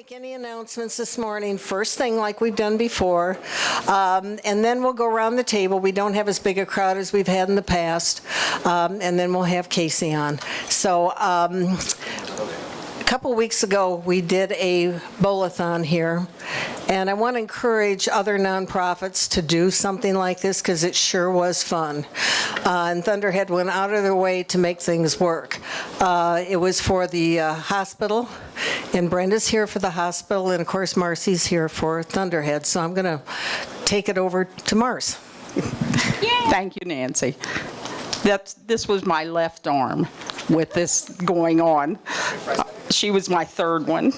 make any announcements this morning, first thing like we've done before, and then we'll go around the table. We don't have as big a crowd as we've had in the past, and then we'll have Casey on. So a couple weeks ago, we did a bowl-a-thon here, and I want to encourage other nonprofits to do something like this because it sure was fun. And Thunderhead went out of their way to make things work. It was for the hospital, and Brenda's here for the hospital, and of course Marcy's here for Thunderhead. So I'm going to take it over to Mars. Thank you, Nancy. This was my left arm with this going on. She was my third one.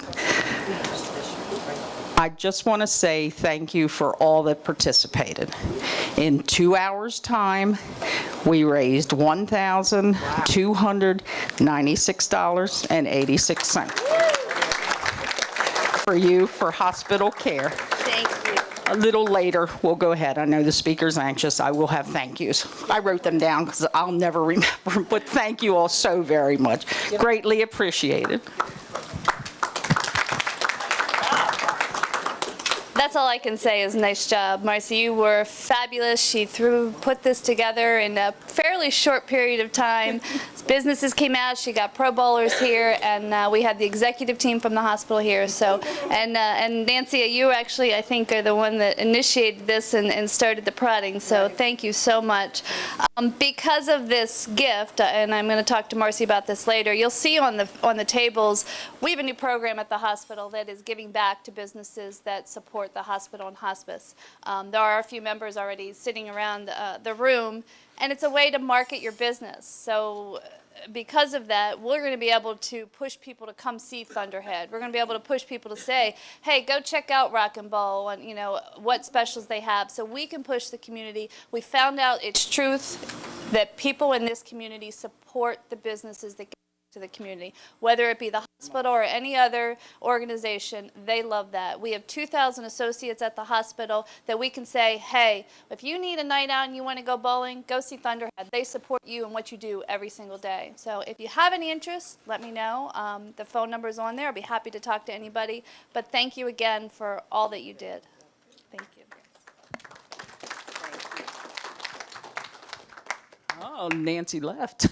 I just want to say thank you for all that participated. In 2 hours' time, we raised $1,296.86 for you for hospital care. Thank you. A little later, we'll go ahead. I know the speaker's anxious. I will have thank yous. I wrote them down because I'll never remember, but thank you all so very much. Greatly appreciated. That's all I can say is nice job, Marcy. You were fabulous. She put this together in a fairly short period of time. Businesses came out. She got pro bowlers here, and we had the executive team from the hospital here. So, and Nancy, you actually, I think, are the one that initiated this and started the prodding. So, thank you so much. Because of this gift, and I'm going to talk to Marcy about this later. You'll see on the tables, we have a new program at the hospital that is giving back to businesses that support the hospital and hospice. There are a few members already sitting around the room, and it's a way to market your business. So because of that, we're going to be able to push people to come see Thunderhead. We're going to be able to push people to say, hey, go check out Rock and Bowl and, you know, what specials they have. So we can push the community. We found out it's truth that people in this community support the businesses that to the community, whether it be the hospital or any other organization. They love that. We have 2,000 associates at the hospital that we can say, hey, if you need a night out and you want to go bowling, go see Thunderhead. They support you and what you do every single day. So if you have any interest, let me know. The phone number is on there. I'll be happy to talk to anybody. But thank you again for all that you did. Thank you. Oh, Nancy left.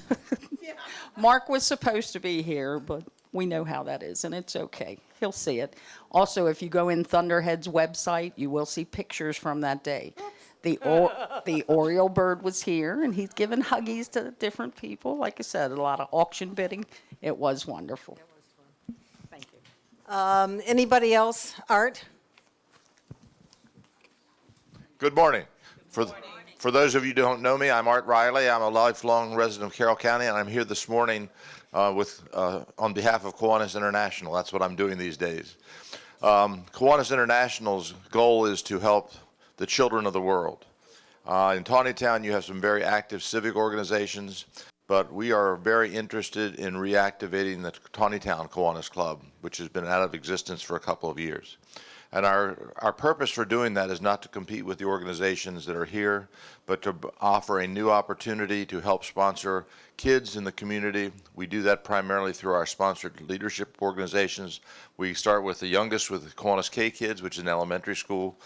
Mark was supposed to be here, but we know how that is, and it's okay. He'll see it. Also, if you go in Thunderhead's website, you will see pictures from that day. The Oriole bird was here, and he's given huggies to different people. Like I said, a lot of auction bidding. It was wonderful. It was fun. Thank you. Anybody else? Art? Good morning. For those of you who don't know me, I'm Art Riley. I'm a lifelong resident of Carroll County, and I'm here this morning on behalf of Kiwanis International. That's what I'm doing these days. Kiwanis International's goal is to help the children of the world. In Taneytown, you have some very active civic organizations, but we are very interested in reactivating the Taneytown Kiwanis Club, which has been out of existence for a couple of years. And our purpose for doing that is not to compete with the organizations that are here, but to offer a new opportunity to help sponsor kids in the community. We do that primarily through our sponsored leadership organizations. We start with the youngest with the Kiwanis K Kids, which is an elementary school,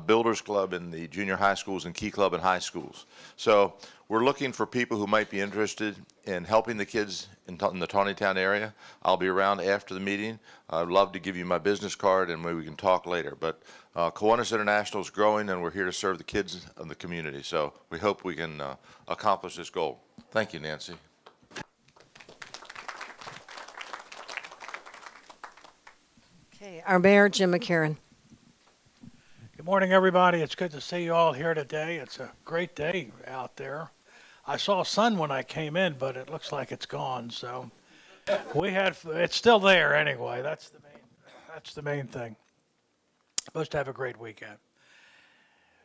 Builders Club in the junior high schools, and Key Club in high schools. So we're looking for people who might be interested in helping the kids in the Taneytown area. I'll be around after the meeting. I'd love to give you my business card, and maybe we can talk later. But Kiwanis International is growing, and we're here to serve the kids of the community. So we hope we can accomplish this goal. Thank you, Nancy. Okay, our Mayor, Jim McCarron. Good morning, everybody. It's good to see you all here today. It's a great day out there. I saw sun when I came in, but it looks like it's gone. So it's still there anyway. That's the main thing. Supposed to have a great weekend.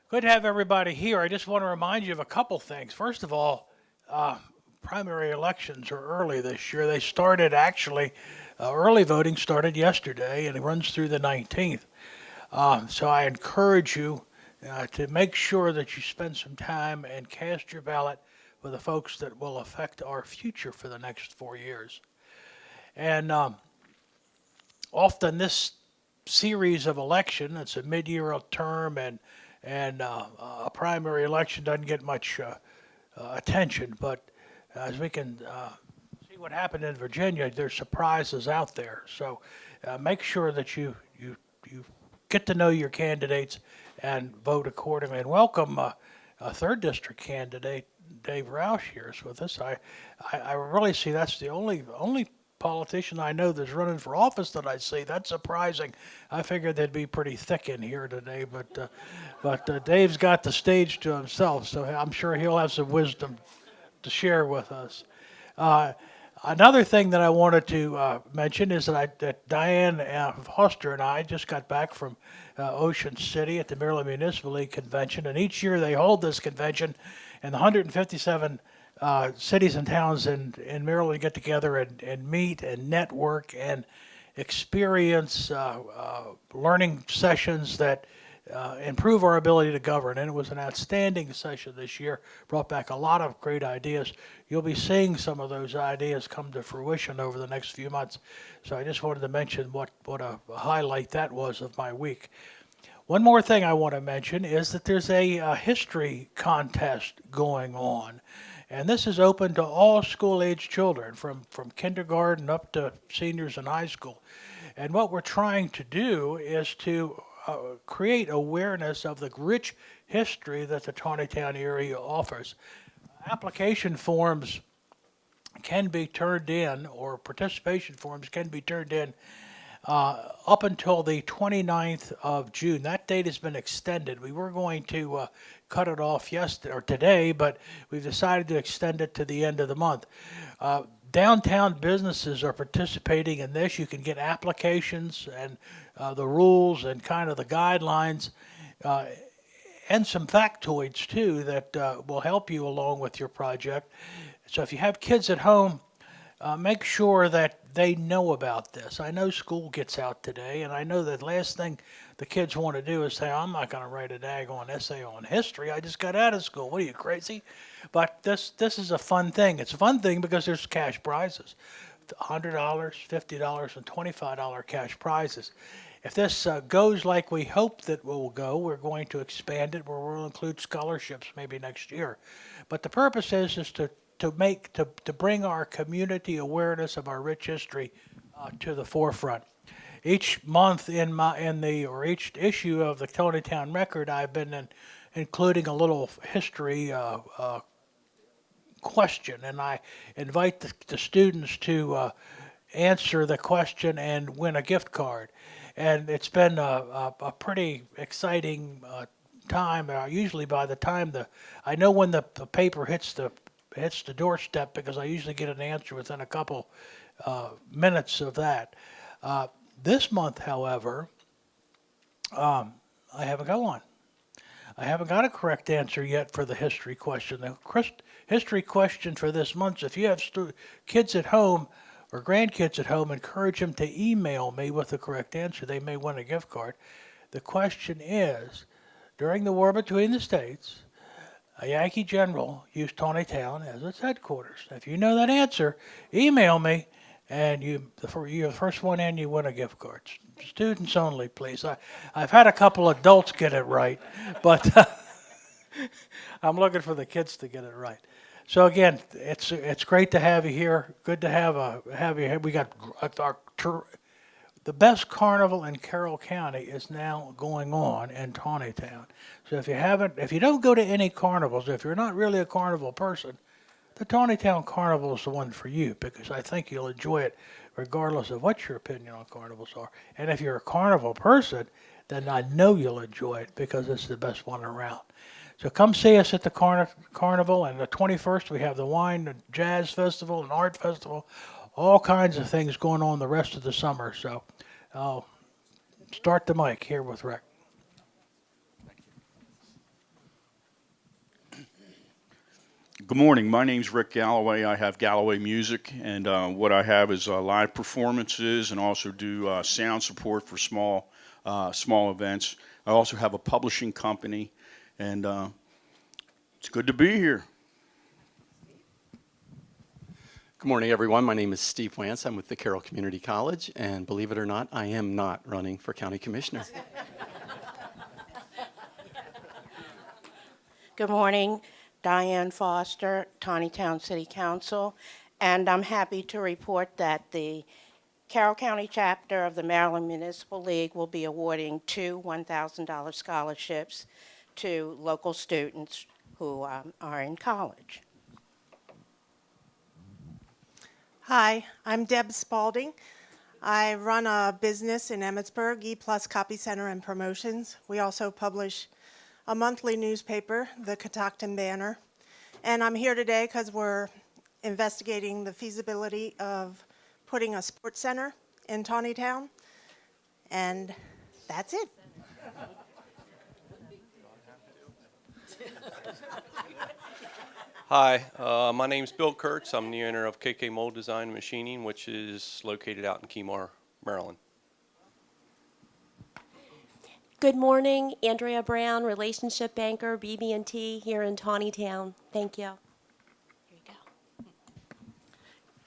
Good to have everybody here. I just want to remind you of a couple things. First of all, primary elections are early this year. They started actually, early voting started yesterday, and it runs through the 19th. So I encourage you to make sure that you spend some time and cast your ballot for the folks that will affect our future for the next 4 years. And often this series of election. It's a mid-year term, and a primary election doesn't get much attention. But as we can see what happened in Virginia, there's surprises out there. So make sure that you get to know your candidates and vote accordingly. And welcome a third district candidate, Dave Roush, here is with us. I really see that's the only politician I know that's running for office that I see. That's surprising. I figured they'd be pretty thick in here today, but Dave's got the stage to himself, so I'm sure he'll have some wisdom to share with us. Another thing that I wanted to mention is that Diane Hoster and I just got back from Ocean City at the Maryland Municipal League Convention, and each year they hold this convention, and the 157 cities and towns in Maryland get together and meet and network and experience learning sessions that improve our ability to govern. And it was an outstanding session this year, brought back a lot of great ideas. You'll be seeing some of those ideas come to fruition over the next few months. So I just wanted to mention what a highlight that was of my week. One more thing I want to mention is that there's a history contest going on. And this is open to all school-age children from kindergarten up to seniors in high school. And what we're trying to do is to create awareness of the rich history that the Taneytown area offers. Application forms can be turned in, or participation forms can be turned in up until the 29th of June. That date has been extended. We were going to cut it off yesterday or today, but we've decided to extend it to the end of the month. Downtown businesses are participating in this. You can get applications and the rules and kind of the guidelines and some factoids too that will help you along with your project. So if you have kids at home, make sure that they know about this. I know school gets out today, and I know that last thing the kids want to do is say, I'm not going to write a daggone essay on history. I just got out of school. What are you, crazy? But this is a fun thing. It's a fun thing because there's cash prizes, $100, $50, and $25 cash prizes. If this goes like we hope that it will go, we're going to expand it where we'll include scholarships maybe next year. But the purpose is to bring our community awareness of our rich history to the forefront. Each month each issue of the Taneytown Record, I've been including a little history question, and I invite the students to answer the question and win a gift card. And it's been a pretty exciting time. Usually by the time I know when the paper hits the doorstep, because I usually get an answer within a couple minutes of that. This month, however, I haven't got one. I haven't got a correct answer yet for the history question. The history question for this month, if you have kids at home or grandkids at home, encourage them to email me with the correct answer. They may win a gift card. The question is, during the war between the states, a Yankee general used Taneytown as its headquarters. If you know that answer, email me, and you're the first one in, you win a gift card. Students only, please. I've had a couple adults get it right, but I'm looking for the kids to get it right. So again, it's great to have you here. Good to have you here. We got the best carnival in Carroll County is now going on in Taneytown. So if you don't go to any carnivals, if you're not really a carnival person, the Taneytown Carnival is the one for you, because I think you'll enjoy it regardless of what your opinion on carnivals are. And if you're a carnival person, then I know you'll enjoy it because it's the best one around. So come see us at the carnival, and the 21st we have the Wine and Jazz Festival and Art Festival, all kinds of things going on the rest of the summer. So I'll start the mic here with Rick. Good morning. My name's Rick Galloway. I have Galloway Music, and what I have is live performances and also do sound support for small events. I also have a publishing company, and it's good to be here. Good morning, everyone. My name is Steve Wance. I'm with the Carroll Community College, and believe it or not, I am not running for county commissioner. Good morning, Diane Foster, Taneytown City Council, and I'm happy to report that the Carroll County chapter of the Maryland Municipal League will be awarding two $1,000 scholarships to local students who are in college. Hi, I'm Deb Spalding. I run a business in Emmitsburg, E Plus Copy Center and Promotions. We also publish a monthly newspaper, the Catoctin Banner. And I'm here today because we're investigating the feasibility of putting a sports center in Taneytown. And that's it. Hi, my name's Bill Kurtz. I'm the owner of KK Mold Design Machining, which is located out in Kemar, Maryland. Good morning, Andrea Brown, relationship banker, BB&T here in Taneytown. Thank you. Here you go.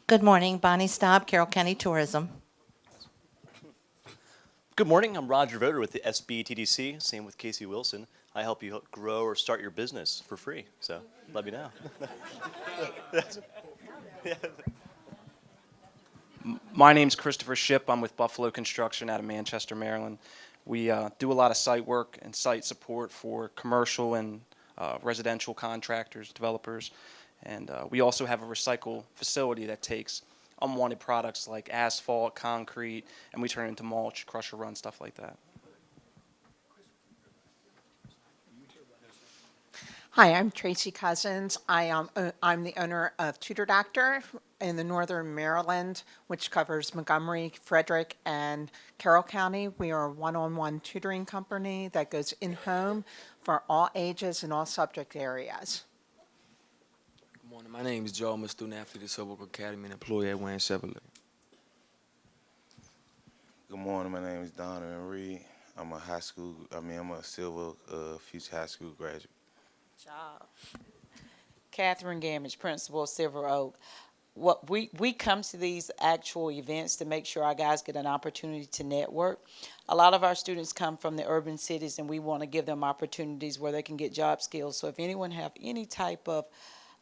Good morning, Bonnie Staub, Carroll County Tourism. Good morning, I'm Roger Voder with the SBTDC, same with Casey Wilson. I help you grow or start your business for free, so let me know. My name's Christopher Shipp. I'm with Buffalo Construction out of Manchester, Maryland. We do a lot of site work and site support for commercial and residential contractors, developers, and we also have a recycle facility that takes unwanted products like asphalt, concrete, and we turn it into mulch, crusher run, stuff like that. Hi, I'm Tracy Cousins. I'm the owner of Tutor Doctor in the Northern Maryland, which covers Montgomery, Frederick, and Carroll County. We are a one-on-one tutoring company that goes in-home for all ages and all subject areas. Good morning. My name is Joe. I'm a student athlete at Silver Oak Academy and employee at Wayne Chevrolet. Good morning. My name is Donovan Reed. I'm a Silver Future High School graduate. Job. Catherine Gamage, principal of Silver Oak. What we come to these actual events to make sure our guys get an opportunity to network. A lot of our students come from the urban cities, and we want to give them opportunities where they can get job skills. So if anyone have any type of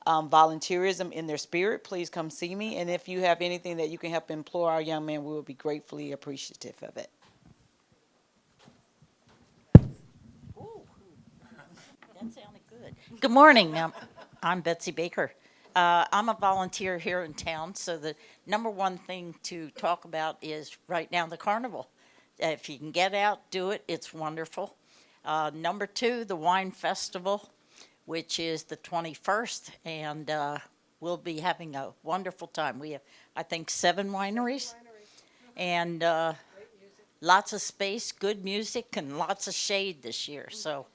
volunteerism in their spirit, please come see me. And if you have anything that you can help employ our young men, we will be gratefully appreciative of it. That sounded good. Good morning. I'm Betsy Baker. I'm a volunteer here in town, so the number one thing to talk about is right now the carnival. If you can get out, do it. It's wonderful. Number two, the wine festival, which is the 21st, and we'll be having a wonderful time. We have, I think, 7 wineries, and lots of space, good music, and lots of shade this year. So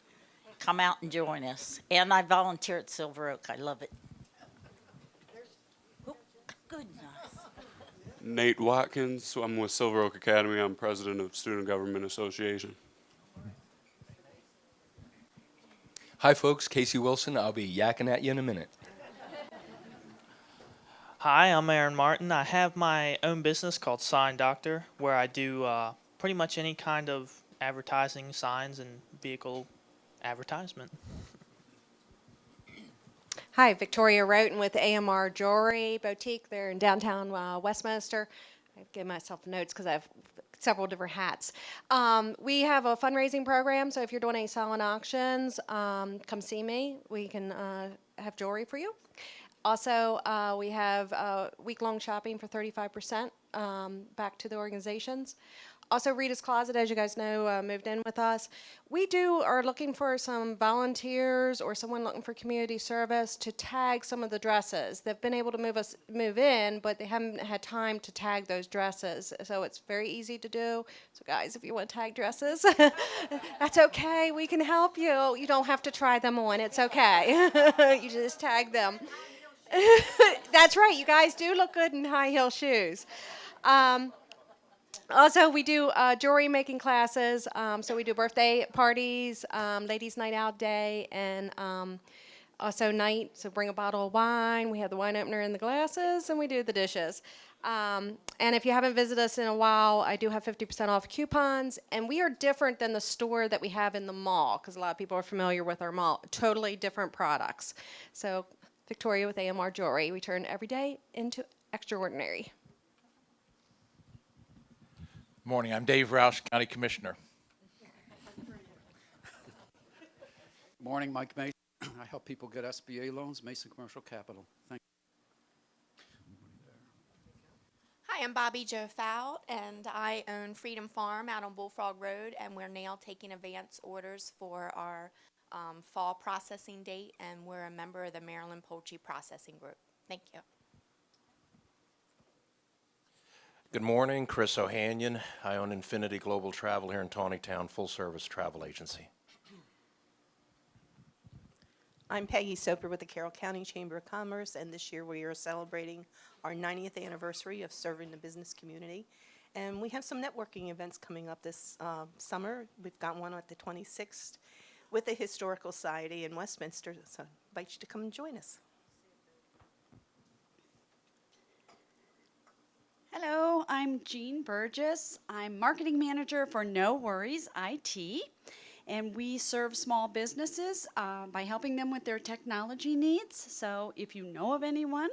come out and join us. And I volunteer at Silver Oak. I love it. Oh, goodness. Nate Watkins. I'm with Silver Oak Academy. I'm president of Student Government Association. Hi, folks. Casey Wilson. I'll be yakking at you in a minute. Hi, I'm Aaron Martin. I have my own business called Sign Doctor, where I do pretty much any kind of advertising, signs, and vehicle advertisement. Hi, Victoria Roten with AMR Jewelry Boutique. They're in downtown Westminster. I give myself notes because I have several different hats. We have a fundraising program, so if you're doing any silent auctions, come see me. We can have jewelry for you. Also, we have week-long shopping for 35% back to the organizations. Also, Rita's Closet, as you guys know, moved in with us. We are looking for some volunteers or someone looking for community service to tag some of the dresses. They've been able to move in, but they haven't had time to tag those dresses. So it's very easy to do. So guys, if you want to tag dresses, that's okay. We can help you. You don't have to try them on. It's okay. You just tag them. That's right. You guys do look good in high heel shoes. Also, we do jewelry making classes. So we do birthday parties, ladies' night out day, and also night, so bring a bottle of wine. We have the wine opener in the glasses, and we do the dishes. And if you haven't visited us in a while, I do have 50% off coupons. And we are different than the store that we have in the mall, because a lot of people are familiar with our mall. Totally different products. So Victoria with AMR Jewelry, we turn every day into extraordinary. Morning, I'm Dave Roush, County Commissioner. Morning, Mike Mason. I help people get SBA loans, Mason Commercial Capital. Thank you. Hi, I'm Bobby Jo Fout, and I own Freedom Farm out on Bullfrog Road, and we're now taking advance orders for our fall processing date, and we're a member of the Maryland Poultry Processing Group. Thank you. Good morning, Chris Ohanian. I own Infinity Global Travel here in Taneytown, full-service travel agency. I'm Peggy Soper with the Carroll County Chamber of Commerce, and this year we are celebrating our 90th anniversary of serving the business community. And we have some networking events coming up this summer. We've got one at the 26th with the Historical Society in Westminster, so I invite you to come and join us. Hello, I'm Jean Burgess. I'm Marketing Manager for No Worries IT, and we serve small businesses by helping them with their technology needs. So if you know of anyone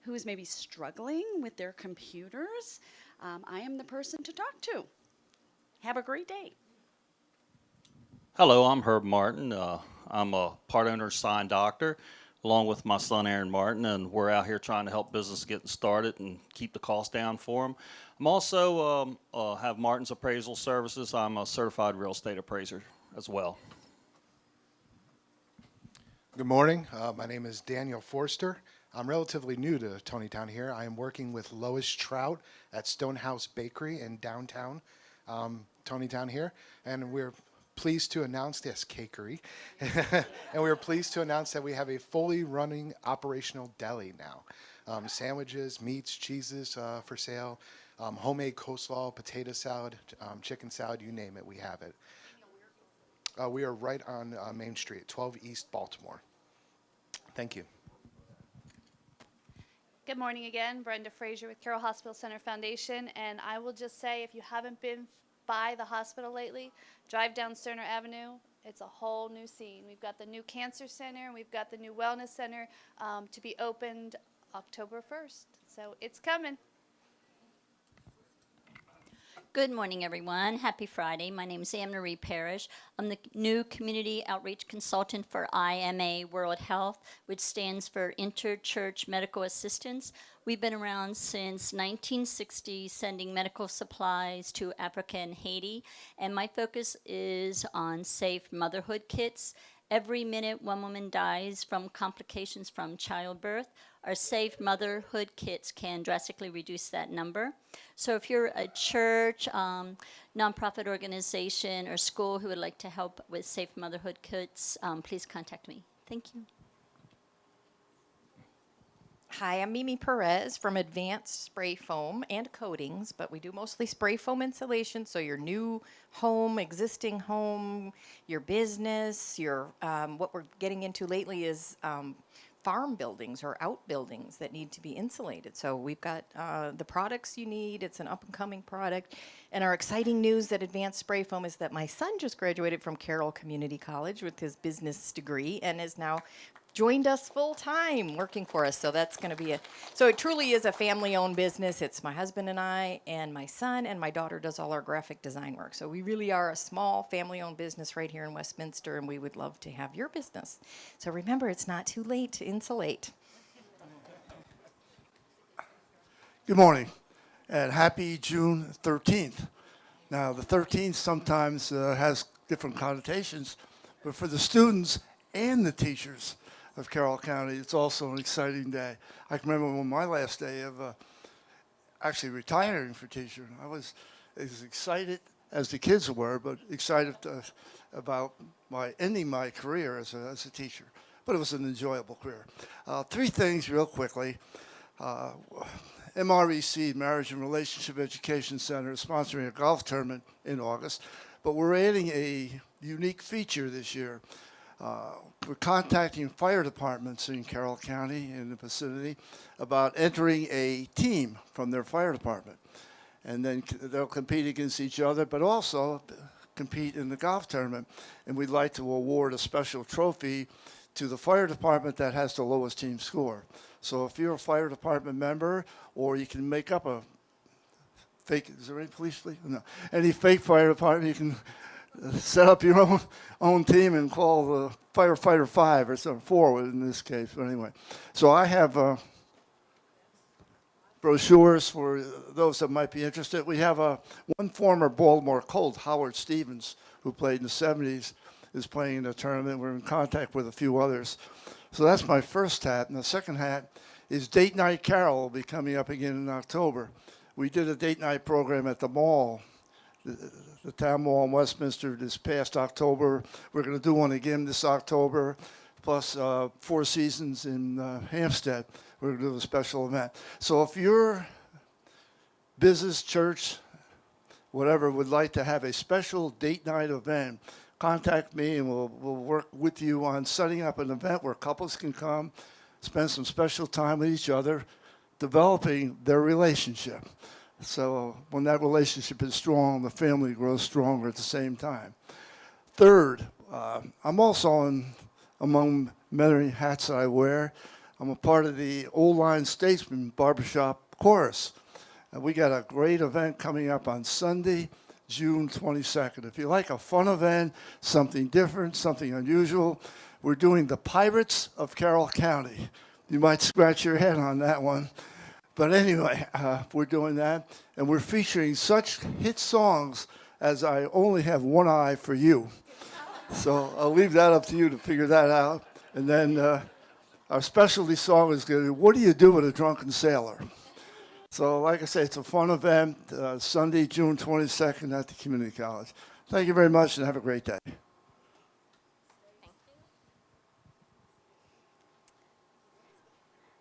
who is maybe struggling with their computers, I am the person to talk to. Have a great day. Hello, I'm Herb Martin. I'm a part owner of Sign Doctor, along with my son Aaron Martin, and we're out here trying to help business getting started and keep the cost down for them. I'm also have Martin's Appraisal Services. I'm a certified real estate appraiser as well. Good morning. My name is Daniel Forster. I'm relatively new to Taneytown here. I am working with Lois Trout at Stonehouse Bakery in downtown Taneytown here, and we're pleased to announce this cakery, and we're pleased to announce that we have a fully running operational deli now. Sandwiches, meats, cheeses for sale, homemade coleslaw, potato salad, chicken salad, you name it, we have it. We are right on Main Street, 12 East Baltimore. Thank you. Good morning again, Brenda Frazier with Carroll Hospital Center Foundation, and I will just say if you haven't been by the hospital lately, drive down Stoner Avenue. It's a whole new scene. We've got the new cancer center, and we've got the new wellness center to be opened October 1st. So it's coming. Good morning, everyone. Happy Friday. My name is Anne Marie Parrish. I'm the new Community Outreach Consultant for IMA World Health, which stands for Interchurch Medical Assistance. We've been around since 1960, sending medical supplies to Africa and Haiti, and my focus is on safe motherhood kits. Every minute one woman dies from complications from childbirth. Our safe motherhood kits can drastically reduce that number. So if you're a church, nonprofit organization, or school who would like to help with safe motherhood kits, please contact me. Thank you. Hi, I'm Mimi Perez from Advanced Spray Foam and Coatings, but we do mostly spray foam insulation, so your new home, existing home, your business, your what we're getting into lately is farm buildings or outbuildings that need to be insulated. So we've got the products you need. It's an up-and-coming product. And our exciting news at Advanced Spray Foam is that my son just graduated from Carroll Community College with his business degree and is now joined us full-time working for us. So that's going to be so it truly is a family-owned business. It's my husband and I and my son, and my daughter does all our graphic design work. So we really are a small family-owned business right here in Westminster, and we would love to have your business. So remember, it's not too late to insulate. Good morning, and happy June 13th. Now, the 13th sometimes has different connotations, but for the students and the teachers of Carroll County, it's also an exciting day. I can remember when my last day of actually retiring for teacher. I was as excited as the kids were, but excited about ending my career as a teacher. But it was an enjoyable career. Three things real quickly. MREC, Marriage and Relationship Education Center, is sponsoring a golf tournament in August, but we're adding a unique feature this year. We're contacting fire departments in Carroll County in the vicinity about entering a team from their fire department. And then they'll compete against each other, but also compete in the golf tournament. And we'd like to award a special trophy to the fire department that has the lowest team score. So if you're a fire department member, or you can make up a fake, is there any police? No. Any fake fire department, you can set up your own team and call the firefighter 5 or some 4 in this case. But anyway, so I have brochures for those that might be interested. We have one former Baltimore Colt, Howard Stevens, who played in the 70s, is playing in the tournament. We're in contact with a few others. So that's my first hat. And the second hat is Date Night Carol will be coming up again in October. We did a date night program at the mall, the town mall in Westminster this past October. We're going to do one again this October, plus Four Seasons in Hampstead. We're going to do a special event. So if your business, church, whatever, would like to have a special date night event, contact me and we'll work with you on setting up an event where couples can come, spend some special time with each other, developing their relationship. So when that relationship is strong, the family grows stronger at the same time. Third, I'm also among many hats that I wear, I'm a part of the Old Line Statesman Barbershop Chorus. And we got a great event coming up on Sunday, June 22nd. If you like a fun event, something different, something unusual, we're doing the Pirates of Carroll County. You might scratch your head on that one. But anyway, we're doing that. And we're featuring such hit songs as I Only Have One Eye for You. So I'll leave that up to you to figure that out. And then our specialty song is going to be, What Do You Do with a Drunken Sailor? So like I say, it's a fun event, Sunday, June 22nd at the Community College. Thank you very much and have a great day.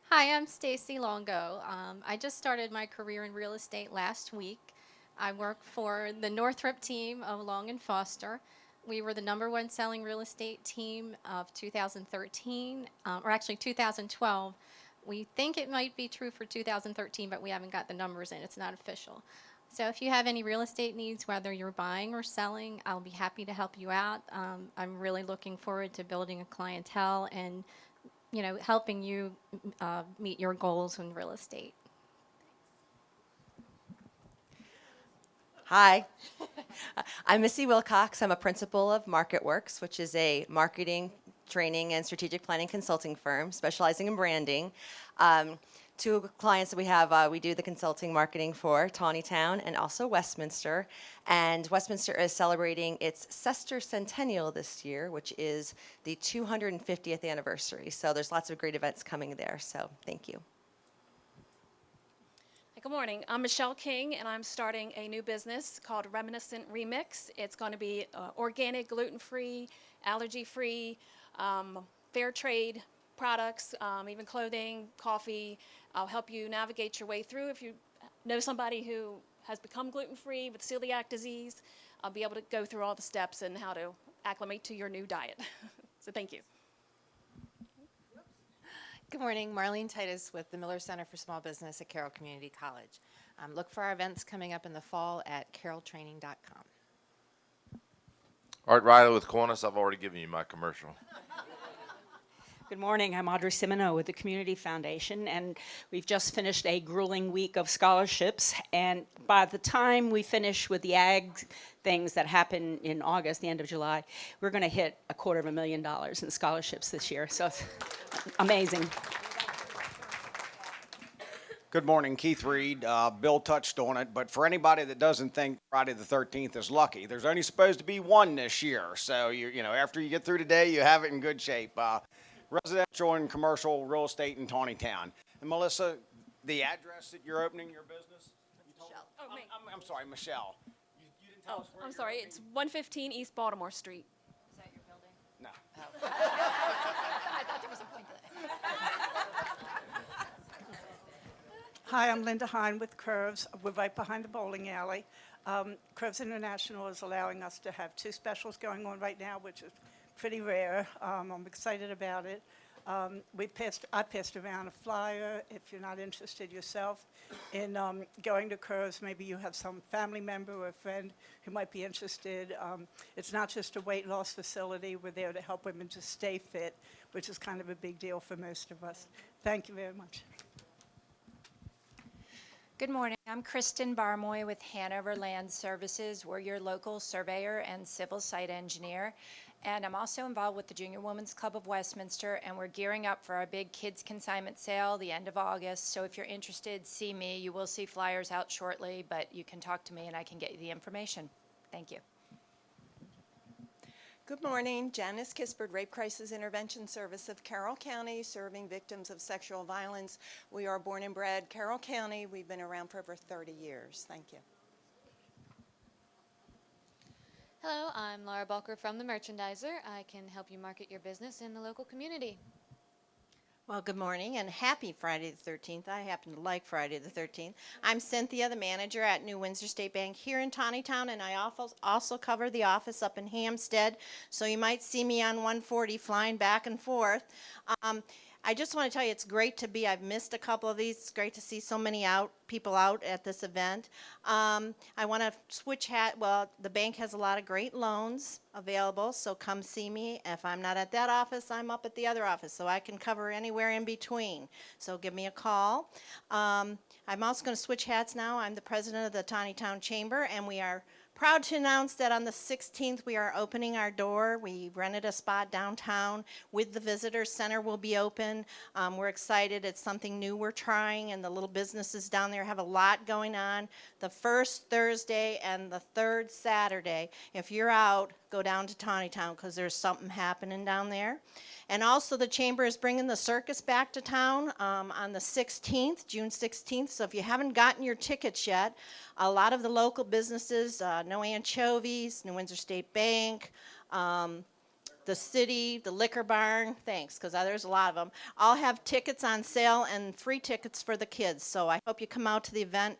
Hi, I'm Stacy Longo. I just started my career in real estate last week. I work for the Northrop team of Long and Foster. We were the #1 selling real estate team of 2013, or actually 2012. We think it might be true for 2013, but we haven't got the numbers in. It's not official. So if you have any real estate needs, whether you're buying or selling, I'll be happy to help you out. I'm really looking forward to building a clientele and helping you meet your goals in real estate. Hi, I'm Missy Wilcox. I'm a principal of MarketWorks, which is a marketing, training, and strategic planning consulting firm specializing in branding. Two clients that we have, we do the consulting marketing for Taneytown and also Westminster. And Westminster is celebrating its sesquicentennial this year, which is the 250th anniversary. So there's lots of great events coming there. So thank you. Good morning. I'm Michelle King, and I'm starting a new business called Reminiscent Remix. It's going to be organic, gluten-free, allergy-free, fair trade products, even clothing, coffee. I'll help you navigate your way through. If you know somebody who has become gluten-free with celiac disease, I'll be able to go through all the steps and how to acclimate to your new diet. So thank you. Good morning, Marlene Titus with the Miller Center for Small Business at Carroll Community College. Look for our events coming up in the fall at carrolltraining.com. Art Riley with Kiwanis. I've already given you my commercial. Good morning. I'm Audrey Simoneau with the Community Foundation, and we've just finished a grueling week of scholarships. And by the time we finish with the ag things that happen in August, the end of July, we're going to hit $250,000 in scholarships this year. So it's amazing. Good morning, Keith Reed. Bill touched on it, but for anybody that doesn't think Friday the 13th is lucky, there's only supposed to be one this year. So you know, after you get through today, you have it in good shape. Residential and commercial real estate in Taneytown. And Melissa, the address that you're opening your business? Michelle. Oh, me. I'm sorry, Michelle. You didn't tell us where I'm sorry. It's 115 East Baltimore Street. Is that your building? No. Oh. I thought there was a point to that. Hi, I'm Linda Hine with Curves. We're right behind the bowling alley. Curves International is allowing us to have 2 specials going on right now, which is pretty rare. I'm excited about it. I passed around a flyer. If you're not interested yourself in going to Curves, maybe you have some family member or a friend who might be interested. It's not just a weight loss facility. We're there to help women to stay fit, which is kind of a big deal for most of us. Thank you very much. Good morning. I'm Kristen Barmoy with Hanover Land Services. We're your local surveyor and civil site engineer. And I'm also involved with the Junior Women's Club of Westminster, and we're gearing up for our big kids consignment sale the end of August. So if you're interested, see me. You will see flyers out shortly, but you can talk to me and I can get you the information. Thank you. Good morning, Janice Kispert, Rape Crisis Intervention Service of Carroll County, serving victims of sexual violence. We are born and bred Carroll County. We've been around for over 30 years. Thank you. Hello, I'm Laura Balker from The Merchandiser. I can help you market your business in the local community. Well, good morning and happy Friday the 13th. I happen to like Friday the 13th. I'm Cynthia, the manager at New Windsor State Bank here in Taneytown, and I also cover the office up in Hampstead, so you might see me on 140 flying back and forth. I just want to tell you it's great to be, I've missed a couple of these. It's great to see so many people out at this event. I want to switch hat. Well, the bank has a lot of great loans available, so come see me. If I'm not at that office, I'm up at the other office, so I can cover anywhere in between. So give me a call. I'm also going to switch hats now. I'm the president of the Taneytown Chamber, and we are proud to announce that on the 16th we are opening our door. We rented a spot downtown with the visitor center will be open. We're excited. It's something new we're trying, and the little businesses down there have a lot going on. The first Thursday and the third Saturday, if you're out, go down to Taneytown because there's something happening down there. And also the Chamber is bringing the circus back to town on the 16th, June 16th. So if you haven't gotten your tickets yet, a lot of the local businesses, No Anchovies, New Windsor State Bank, the city, the Liquor Barn, thanks, because there's a lot of them, all have tickets on sale and free tickets for the kids. So I hope you come out to the event.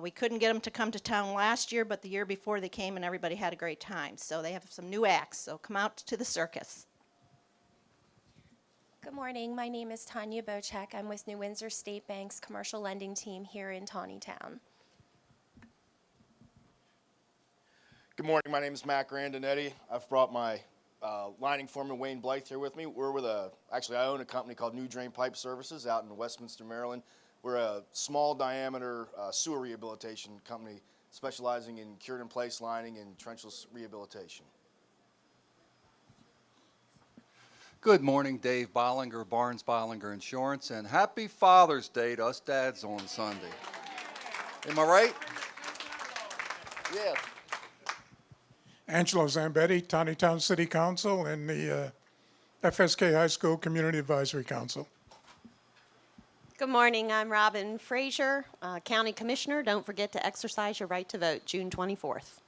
We couldn't get them to come to town last year, but the year before they came and everybody had a great time. So they have some new acts, so come out to the circus. Good morning. My name is Tanya Bocek. I'm with New Windsor State Bank's commercial lending team here in Taneytown. Good morning. My name is Matt Grandinetti. I've brought my lining foreman Wayne Blythe here with me. We're with actually I own a company called New Drain Pipe Services out in Westminster, Maryland. We're a small diameter sewer rehabilitation company specializing in cured in place lining and trenchless rehabilitation. Good morning, Dave Bollinger, Barnes Bollinger Insurance, and happy Father's Day to us dads on Sunday. Am I right? Yeah. Angelo Zambetti, Taneytown City Council, and the FSK High School Community Advisory Council. Good morning. I'm Robin Frazier, County Commissioner. Don't forget to exercise your right to vote June 24th.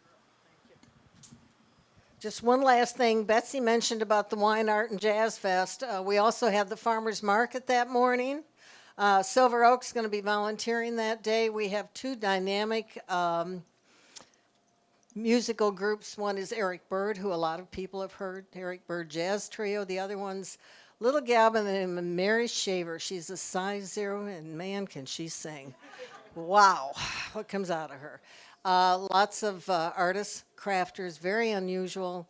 Just one last thing. Betsy mentioned about the Wine, Art, and Jazz Fest. We also have the Farmers Market that morning. Silver Oak's going to be volunteering that day. We have two dynamic musical groups. One is Eric Bird, who a lot of people have heard, Eric Bird Jazz Trio. The other one's little gal by the name of Mary Shaver. She's a size 0, and man, can she sing. Wow, what comes out of her. Lots of artists, crafters, very unusual,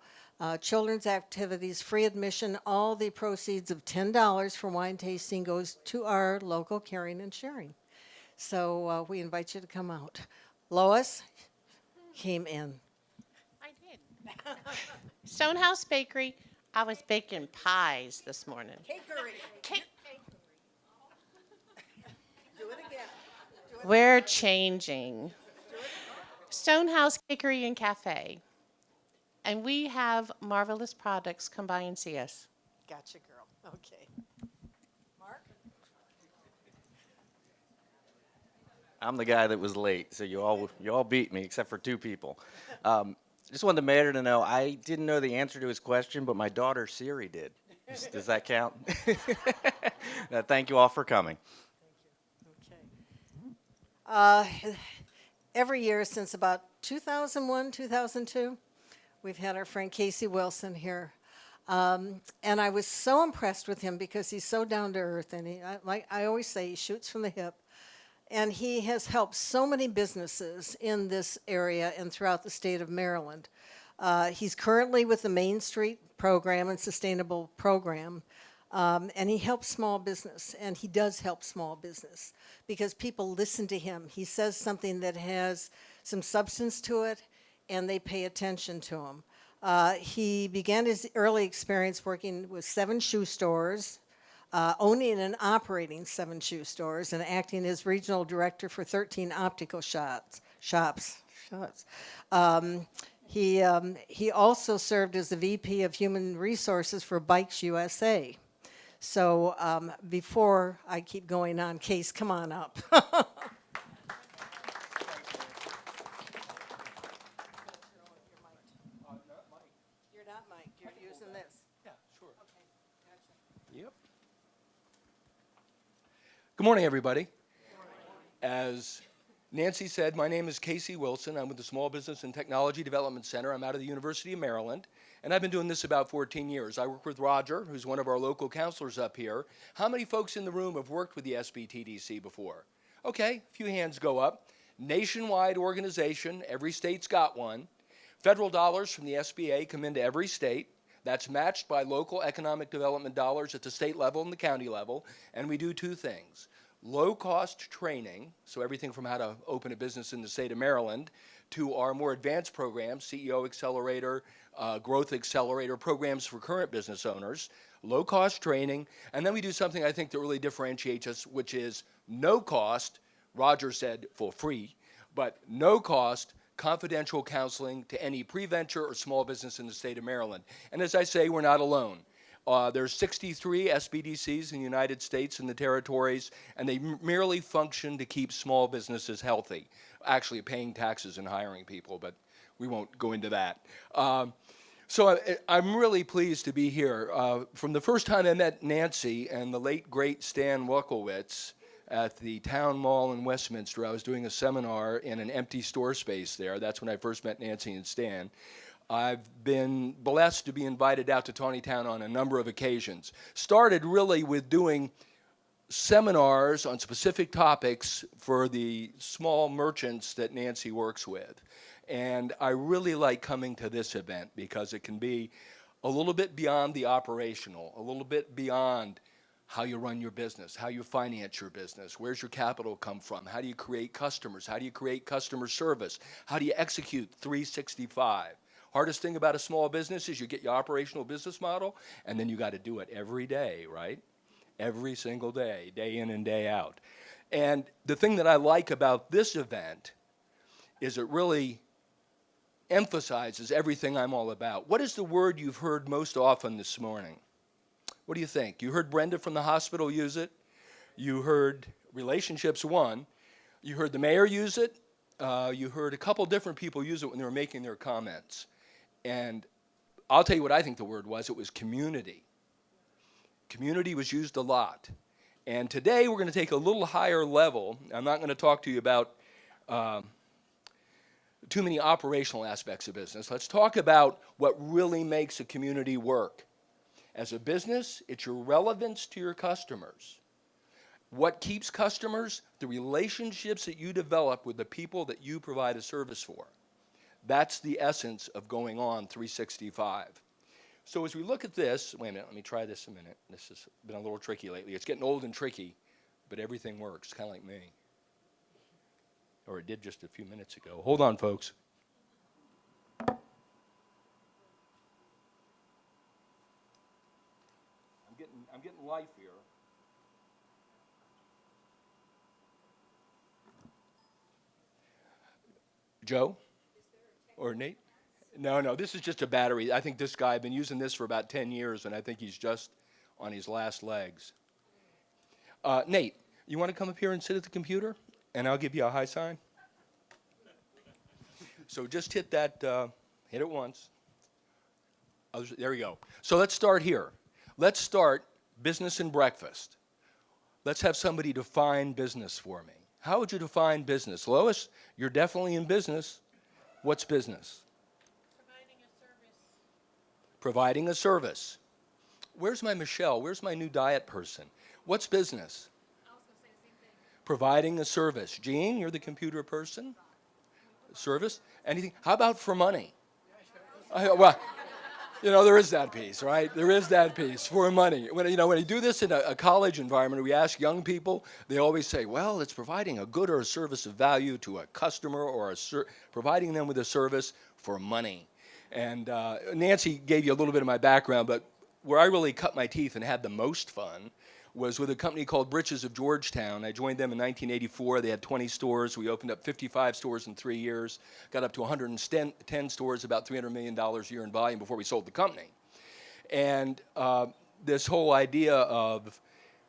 children's activities, free admission. All the proceeds of $10 for wine tasting goes to our local caring and sharing. So we invite you to come out. Lois came in. I did. Stonehouse Bakery. I was baking pies this morning. Cakery. Do it again. We're changing. Stonehouse Bakery and Cafe. And we have marvelous products. Come by and see us. Gotcha, girl. Okay. Mark? I'm the guy that was late, so you all beat me except for two people. Just wanted the mayor to know I didn't know the answer to his question, but my daughter Siri did. Does that count? Thank you all for coming. Every year since about 2001, 2002, we've had our friend Casey Wilson here. And I was so impressed with him because he's so down to earth, and like I always say, he shoots from the hip. And he has helped so many businesses in this area and throughout the state of Maryland. He's currently with the Main Street Program and Sustainable Program, and he helps small business, and he does help small business because people listen to him. He says something that has some substance to it, and they pay attention to him. He began his early experience working with 7 shoe stores, owning and operating 7 shoe stores, and acting as regional director for 13 optical shops. He also served as the VP of Human Resources for Bikes USA. So before I keep going on, Case, come on up. You're not Mike, you're using this. Yeah, sure. Yep. Good morning, everybody. As Nancy said, my name is Casey Wilson. I'm with the Small Business and Technology Development Center. I'm out of the University of Maryland, and I've been doing this about 14 years. I work with Roger, who's one of our local counselors up here. How many folks in the room have worked with the SBTDC before? Okay, a few hands go up. Nationwide organization, every state's got one. Federal dollars from the SBA come into every state. That's matched by local economic development dollars at the state level and the county level. And we do 2 things. Low-cost training, so everything from how to open a business in the state of Maryland, to our more advanced programs, CEO Accelerator, Growth Accelerator, programs for current business owners, low-cost training. And then we do something I think that really differentiates us, which is no cost, Roger said for free, but no cost, confidential counseling to any pre-venture or small business in the state of Maryland. And as I say, we're not alone. There's 63 SBDCs in the United States and the territories, and they merely function to keep small businesses healthy, actually paying taxes and hiring people, but we won't go into that. So I'm really pleased to be here. From the first time I met Nancy and the late, great Stan Wachowicz at the Town Mall in Westminster, I was doing a seminar in an empty store space there. That's when I first met Nancy and Stan. I've been blessed to be invited out to Taneytown on a number of occasions. Started really with doing seminars on specific topics for the small merchants that Nancy works with. And I really like coming to this event because it can be a little bit beyond the operational, a little bit beyond how you run your business, how you finance your business, where's your capital come from, how do you create customers, how do you create customer service, how do you execute 365. Hardest thing about a small business is you get your operational business model, and then you got to do it every day, right? Every single day, day in and day out. And the thing that I like about this event is it really emphasizes everything I'm all about. What is the word you've heard most often this morning? What do you think? You heard Brenda from the hospital use it. You heard relationships one. You heard the mayor use it. You heard a couple different people use it when they were making their comments. And I'll tell you what I think the word was. It was community. Community was used a lot. And today we're going to take a little higher level. I'm not going to talk to you about too many operational aspects of business. Let's talk about what really makes a community work. As a business, it's your relevance to your customers. What keeps customers? The relationships that you develop with the people that you provide a service for. That's the essence of going on 365. So as we look at this, wait a minute, let me try this a minute. This has been a little tricky lately. It's getting old and tricky, but everything works, kind of like me. Or it did just a few minutes ago. Hold on, folks. I'm getting life here. Joe? Or Nate? No, this is just a battery. I think this guy, I've been using this for about 10 years, and I think he's just on his last legs. Nate, you want to come up here and sit at the computer? And I'll give you a high sign. So just hit that, hit it once. There you go. So let's start here. Let's start business and breakfast. Let's have somebody define business for me. How would you define business? Lois, you're definitely in business. What's business? Providing a service. Where's my Michelle? Where's my new diet person? What's business? Providing a service. Jean, you're the computer person? Service? Anything? How about for money? Well, there is that piece, right? There is that piece for money. When you do this in a college environment, we ask young people, they always say, well, it's providing a good or a service of value to a customer or providing them with a service for money. And Nancy gave you a little bit of my background, but where I really cut my teeth and had the most fun was with a company called Britches of Georgetown. I joined them in 1984. They had 20 stores. We opened up 55 stores in 3 years, got up to 110 stores, about $300 million a year in volume before we sold the company. And this whole idea of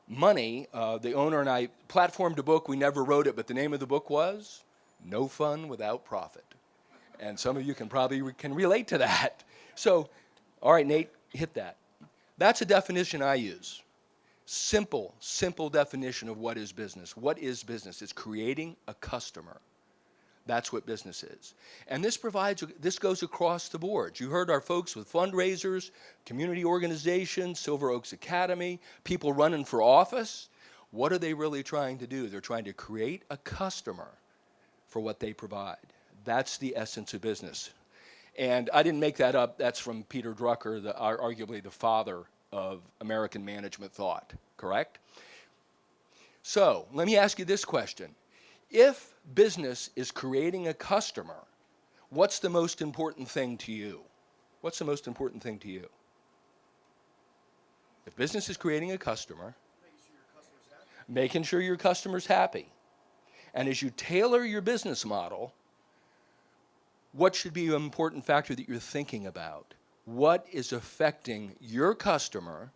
money, the owner and I platformed a book. We never wrote it, but the name of the book was No Fun Without Profit. And some of you can probably can relate to that. So, all right, Nate, hit that. That's a definition I use. Simple definition of what is business. What is business? It's creating a customer. That's what business is. And this goes across the board. You heard our folks with fundraisers, community organizations, Silver Oaks Academy, people running for office. What are they really trying to do? They're trying to create a customer for what they provide. That's the essence of business. And I didn't make that up. That's from Peter Drucker, arguably the father of American management thought, correct? So let me ask you this question. If business is creating a customer, what's the most important thing to you? What's the most important thing to you? If business is creating a customer, making sure your customer's happy. And as you tailor your business model, what should be an important factor that you're thinking about? What is affecting your customer,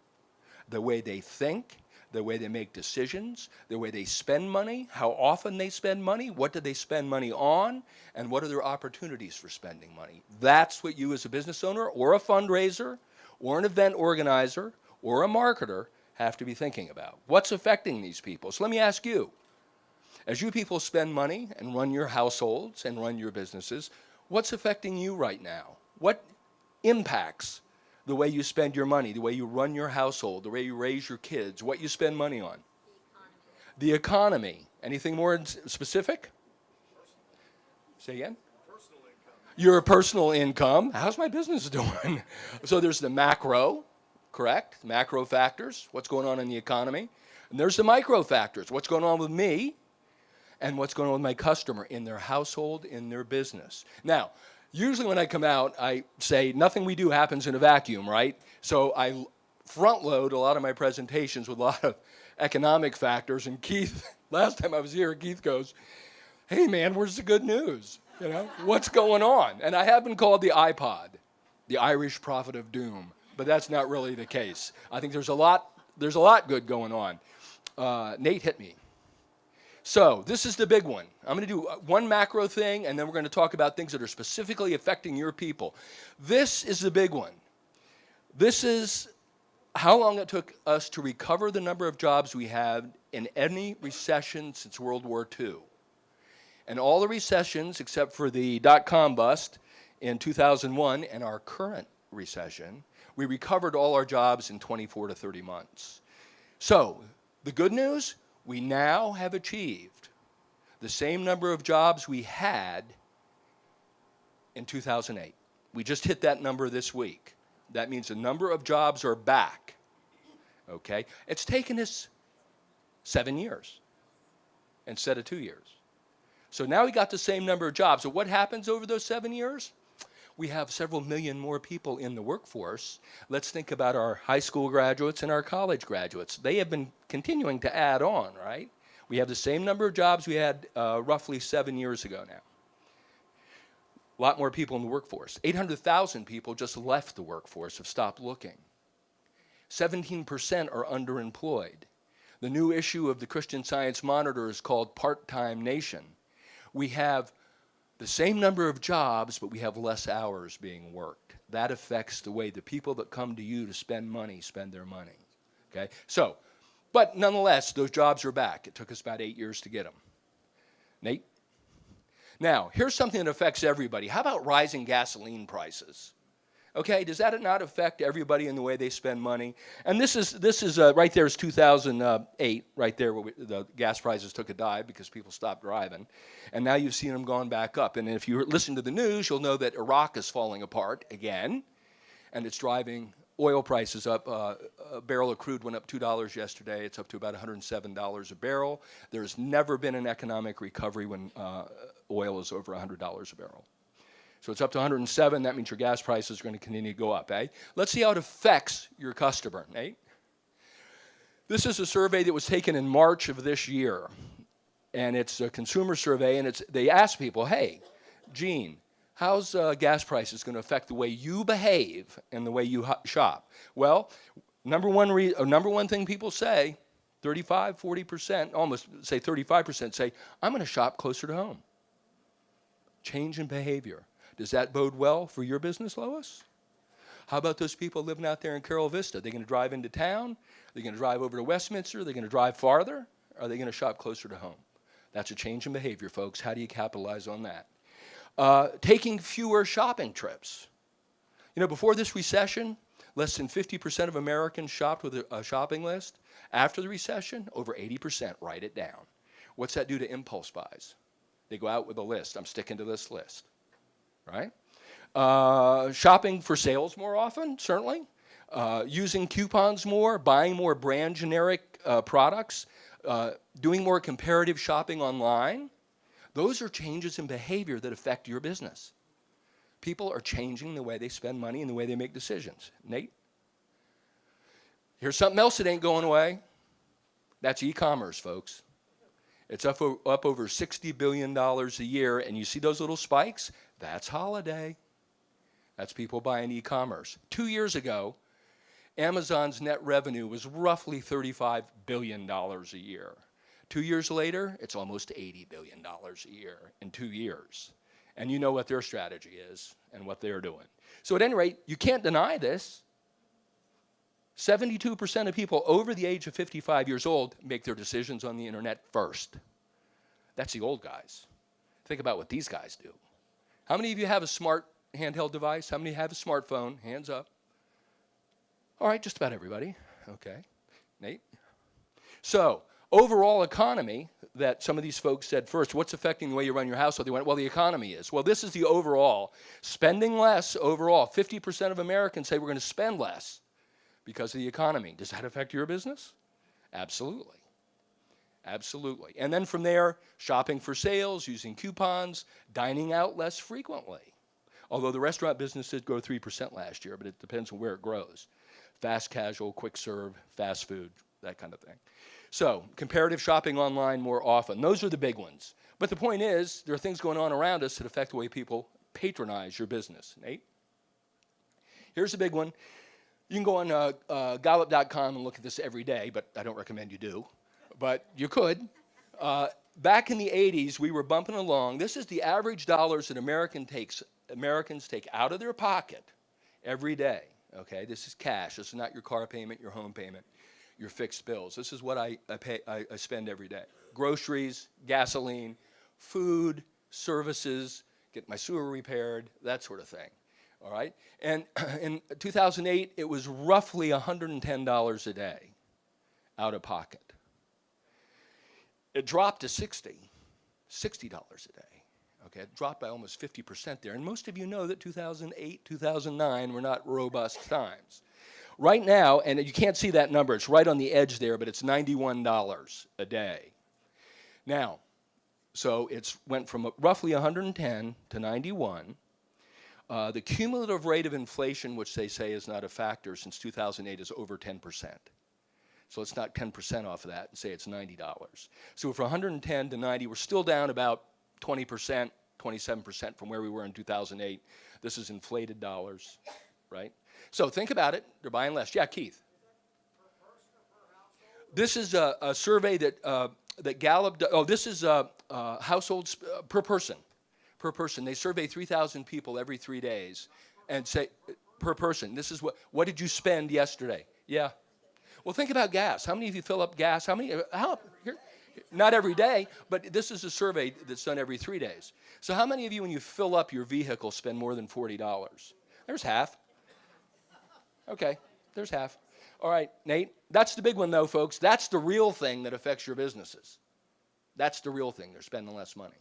the way they think, the way they make decisions, the way they spend money, how often they spend money, what do they spend money on, and what are their opportunities for spending money? That's what you as a business owner or a fundraiser or an event organizer or a marketer have to be thinking about. What's affecting these people? So let me ask you, as you people spend money and run your households and run your businesses, what's affecting you right now? What impacts the way you spend your money, the way you run your household, the way you raise your kids, what you spend money on? The economy. Anything more specific? Say again? Personal income. Your personal income. How's my business doing? So there's the macro, correct? Macro factors, what's going on in the economy. And there's the micro factors, what's going on with me and what's going on with my customer in their household, in their business. Now, usually when I come out, I say nothing we do happens in a vacuum, right? So I front load a lot of my presentations with a lot of economic factors. And Keith, last time I was here, Keith goes, hey man, where's the good news? What's going on? And I have been called the iPod, the Irish prophet of doom, but that's not really the case. I think there's a lot good going on. Nate hit me. So this is the big one. I'm going to do one macro thing, and then we're going to talk about things that are specifically affecting your people. This is the big one. This is how long it took us to recover the number of jobs we had in any recession since World War II. And all the recessions, except for the dot-com bust in 2001 and our current recession, we recovered all our jobs in 24 to 30 months. So the good news, we now have achieved the same number of jobs we had in 2008. We just hit that number this week. That means the number of jobs are back, okay? It's taken us 7 years instead of 2 years. So now we got the same number of jobs. So what happens over those 7 years? We have several million more people in the workforce. Let's think about our high school graduates and our college graduates. They have been continuing to add on, right? We have the same number of jobs we had roughly 7 years ago now. A lot more people in the workforce. 800,000 people just left the workforce, have stopped looking. 17% are underemployed. The new issue of the Christian Science Monitor is called Part-Time Nation. We have the same number of jobs, but we have less hours being worked. That affects the way the people that come to you to spend money spend their money, okay? So, but nonetheless, those jobs are back. It took us about 8 years to get them. Nate? Now, here's something that affects everybody. How about rising gasoline prices? Okay, does that not affect everybody in the way they spend money? And this is right there is 2008, right there where the gas prices took a dive because people stopped driving, and now you've seen them gone back up. And if you listen to the news, you'll know that Iraq is falling apart again, and it's driving oil prices up. A barrel of crude went up $2 yesterday. It's up to about $107 a barrel. There's never been an economic recovery when oil is over $100 a barrel. So it's up to 107. That means your gas prices are going to continue to go up, eh? Let's see how it affects your customer, eh? This is a survey that was taken in March of this year, and it's a consumer survey, and they ask people, hey, Gene, how's gas prices going to affect the way you behave and the way you shop? Well, number one thing people say, 35, 40%, almost say 35% say, I'm going to shop closer to home. Change in behavior. Does that bode well for your business, Lois? How about those people living out there in Carol Vista? Are they going to drive into town? Are they going to drive over to Westminster? Are they going to drive farther? Or are they going to shop closer to home? That's a change in behavior, folks. How do you capitalize on that? Taking fewer shopping trips. You know, before this recession, less than 50% of Americans shopped with a shopping list. After the recession, over 80%. Write it down. What's that do to impulse buys? They go out with a list. I'm sticking to this list. Right? Shopping for sales more often, certainly. Using coupons more, buying more brand generic products, doing more comparative shopping online. Those are changes in behavior that affect your business. People are changing the way they spend money and the way they make decisions. Nate? Here's something else that ain't going away. That's e-commerce, folks. It's up over $60 billion a year, and you see those little spikes? That's holiday. That's people buying e-commerce. 2 years ago, Amazon's net revenue was roughly $35 billion a year. 2 years later, it's almost $80 billion a year in 2 years. And you know what their strategy is and what they're doing. So at any rate, you can't deny this. 72% of people over the age of 55 years old make their decisions on the internet first. That's the old guys. Think about what these guys do. How many of you have a smart handheld device? How many have a smartphone? Hands up. All right, just about everybody. Okay. Nate? So, overall economy that some of these folks said first, what's affecting the way you run your household? They went, well, the economy is. Well, this is the overall. Spending less overall. 50% of Americans say we're going to spend less because of the economy. Does that affect your business? Absolutely. Absolutely. And then from there, shopping for sales, using coupons, dining out less frequently. Although the restaurant business did grow 3% last year, but it depends on where it grows. Fast casual, quick serve, fast food, that kind of thing. So, comparative shopping online more often. Those are the big ones. But the point is, there are things going on around us that affect the way people patronize your business. Nate? Here's a big one. You can go on Gallup.com and look at this every day, but I don't recommend you do. But you could. Back in the 80s, we were bumping along. This is the average dollars that Americans take out of their pocket every day. Okay, this is cash. This is not your car payment, your home payment, your fixed bills. This is what I spend every day. Groceries, gasoline, food, services, get my sewer repaired, that sort of thing. All right? And in 2008, it was roughly $110 a day out of pocket. It dropped to $60 a day. Okay, it dropped by almost 50% there. And most of you know that 2008, 2009 were not robust times. Right now, and you can't see that number, it's right on the edge there, but it's $91 a day. Now, so it's went from roughly 110 to 91. The cumulative rate of inflation, which they say is not a factor since 2008, is over 10%. So let's knock 10% off of that and say it's $90. So from 110 to 90, we're still down about 20%, 27% from where we were in 2008. This is inflated dollars, right? So think about it. They're buying less. Yeah, Keith. This is a survey that Gallup. This is households per person. Per person. They survey 3,000 people every 3 days, and say per person. This is what did you spend yesterday? Yeah. Well, think about gas. How many of you fill up gas? Not every day, but this is a survey that's done every 3 days. So how many of you, when you fill up your vehicle, spend more than $40? There's half. Okay, there's half. All right, Nate, that's the big one though, folks. That's the real thing that affects your businesses. That's the real thing. They're spending less money.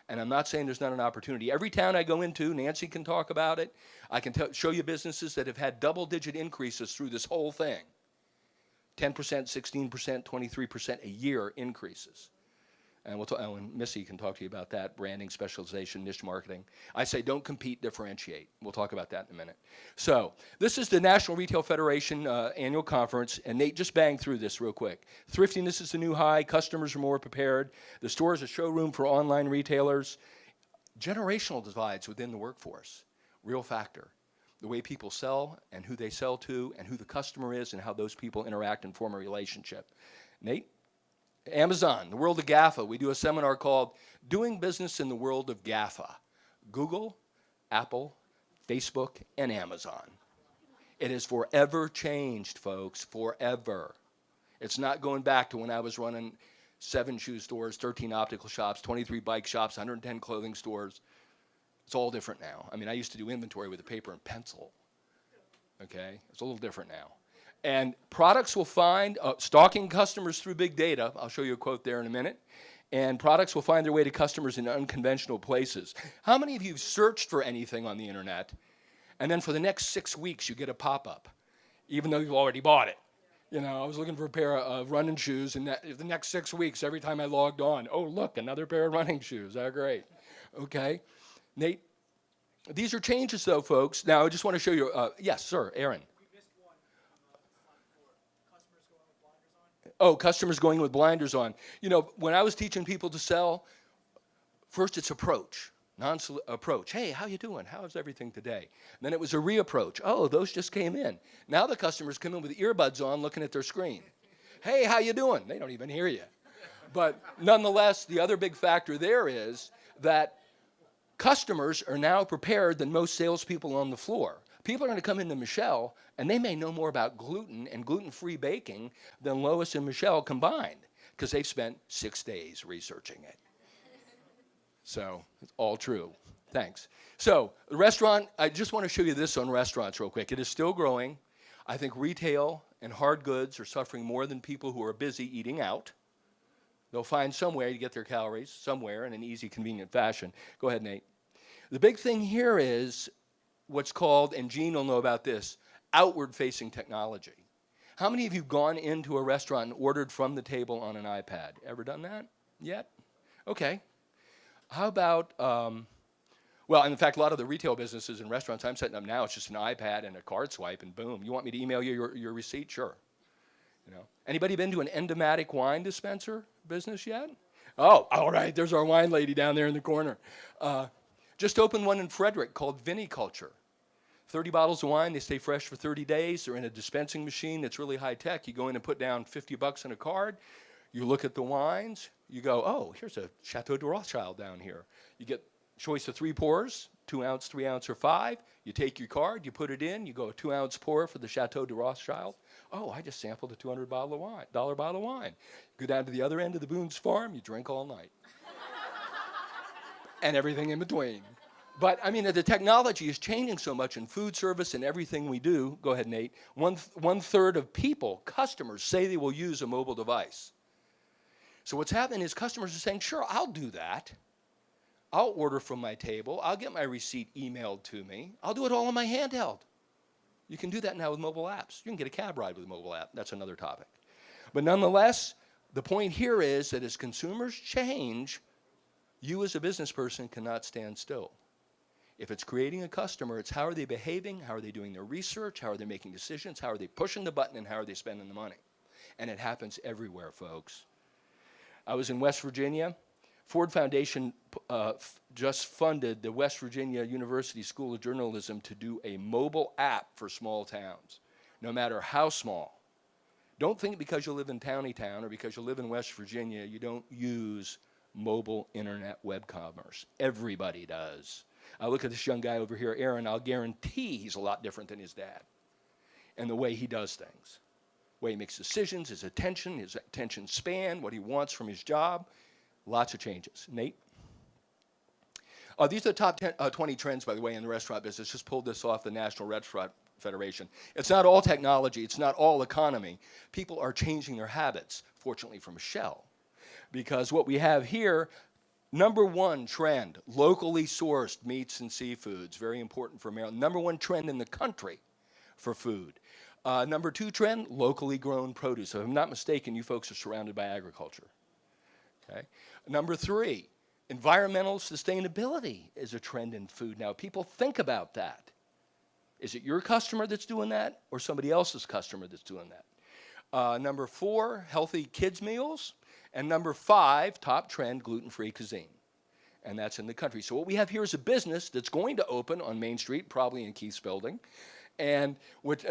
And I'm not saying there's not an opportunity. Every town I go into, Nancy can talk about it. I can show you businesses that have had double-digit increases through this whole thing. 10%, 16%, 23% a year increases. And and Missy can talk to you about that, branding, specialization, niche marketing. I say don't compete, differentiate. We'll talk about that in a minute. So this is the National Retail Federation annual conference, and Nate just banged through this real quick. Thriftiness is the new high. Customers are more prepared. The store is a showroom for online retailers. Generational divides within the workforce, real factor. The way people sell and who they sell to and who the customer is and how those people interact and form a relationship. Nate? Amazon, the world of GAFA. We do a seminar called Doing Business in the World of GAFA. Google, Apple, Facebook, and Amazon. It has forever changed, folks, forever. It's not going back to when I was running 7 shoe stores, 13 optical shops, 23 bike shops, 110 clothing stores. It's all different now. I mean, I used to do inventory with a paper and pencil. Okay? It's a little different now. And products will find, stalking customers through big data, I'll show you a quote there in a minute, and products will find their way to customers in unconventional places. How many of you have searched for anything on the internet, and then for the next 6 weeks you get a pop-up, even though you've already bought it? You know, I was looking for a pair of running shoes, and the next 6 weeks, every time I logged on, oh, look, another pair of running shoes. Oh, great. Okay. Nate, these are changes, though, folks. Now, I just want to show you, yes, sir, Aaron. Oh, customers going with blinders on. You know, when I was teaching people to sell, first it's approach, approach. Hey, how you doing? How's everything today? And then it was a reapproach. Oh, those just came in. Now the customers come in with earbuds on looking at their screen. Hey, how you doing? They don't even hear you. But nonetheless, the other big factor there is that customers are now prepared than most salespeople on the floor. People are going to come into Michelle, and they may know more about gluten and gluten-free baking than Lois and Michelle combined, because they've spent 6 days researching it. So it's all true. Thanks. So the restaurant, I just want to show you this on restaurants real quick. It is still growing. I think retail and hard goods are suffering more than people who are busy eating out. They'll find some way to get their calories somewhere in an easy, convenient fashion. Go ahead, Nate. The big thing here is what's called, and Gene will know about this, outward-facing technology. How many of you have gone into a restaurant and ordered from the table on an iPad? Ever done that yet? Okay. How about, well, in fact, a lot of the retail businesses and restaurants I'm setting up now, it's just an iPad and a card swipe, and boom. You want me to email you your receipt? Sure. You know. Anybody been to an endomatic wine dispenser business yet? Oh, all right. There's our wine lady down there in the corner. Just opened one in Frederick called Viniculture. 30 bottles of wine, they stay fresh for 30 days. They're in a dispensing machine that's really high tech. You go in and put down $50 on a card. You look at the wines. You go, oh, here's a Chateau de Rothschild down here. You get choice of 3 pours, 2 ounce, 3 ounce, or 5. You take your card, you put it in, you go a 2 ounce pour for the Chateau de Rothschild. Oh, I just sampled a $200 bottle of wine. Go down to the other end of the Boone's Farm, you drink all night. And everything in between. But, I mean, the technology is changing so much in food service and everything we do. Go ahead, Nate. One third of people, customers, say they will use a mobile device. So what's happening is customers are saying, sure, I'll do that. I'll order from my table. I'll get my receipt emailed to me. I'll do it all on my handheld. You can do that now with mobile apps. You can get a cab ride with a mobile app. That's another topic. But nonetheless, the point here is that as consumers change, you as a business person cannot stand still. If it's creating a customer, it's how are they behaving, how are they doing their research, how are they making decisions, how are they pushing the button, and how are they spending the money. And it happens everywhere, folks. I was in West Virginia. Ford Foundation just funded the West Virginia University School of Journalism to do a mobile app for small towns, no matter how small. Don't think because you live in Taneytown or because you live in West Virginia, you don't use mobile internet web commerce. Everybody does. I look at this young guy over here, Aaron, I'll guarantee he's a lot different than his dad and the way he does things, the way he makes decisions, his attention span, what he wants from his job, lots of changes. Nate? These are the top 20 trends, by the way, in the restaurant business. Just pulled this off the National Restaurant Federation. It's not all technology. It's not all economy. People are changing their habits, fortunately for Michelle, because what we have here, number one trend, locally sourced meats and seafoods, very important for Maryland. Number one trend in the country for food. Number two trend, locally grown produce. So if I'm not mistaken, you folks are surrounded by agriculture. Okay. Number three, environmental sustainability is a trend in food now. People think about that. Is it your customer that's doing that or somebody else's customer that's doing that? Number four, healthy kids' meals. And number five, top trend, gluten-free cuisine. And that's in the country. So what we have here is a business that's going to open on Main Street, probably in Keith's building. And what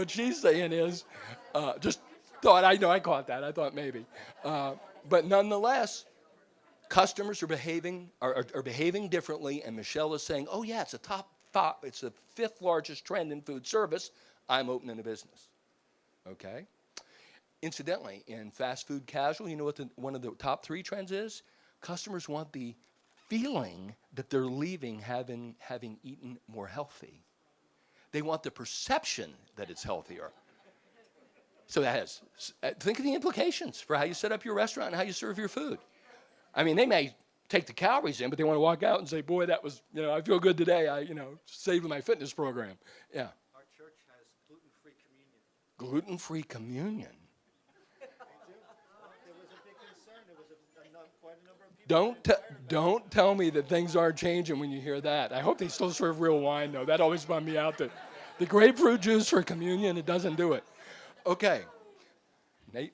she's saying is, just thought, I caught that, I thought maybe. But nonetheless, customers are behaving differently, and Michelle is saying, oh yeah, it's it's the fifth largest trend in food service. I'm opening a business. Okay? Incidentally, in fast food casual, you know what one of the top three trends is? Customers want the feeling that they're leaving having eaten more healthy. They want the perception that it's healthier. So that has, think of the implications for how you set up your restaurant and how you serve your food. I mean, they may take the calories in, but they want to walk out and say, boy, that was, I feel good today. I, saved my fitness program. Yeah. Our church has gluten-free communion. Gluten-free communion. There was a big concern. There was quite a number of people. Don't tell me that things aren't changing when you hear that. I hope they still serve real wine, though. That always bummed me out. That the grapefruit juice for communion, it doesn't do it. Okay, Nate.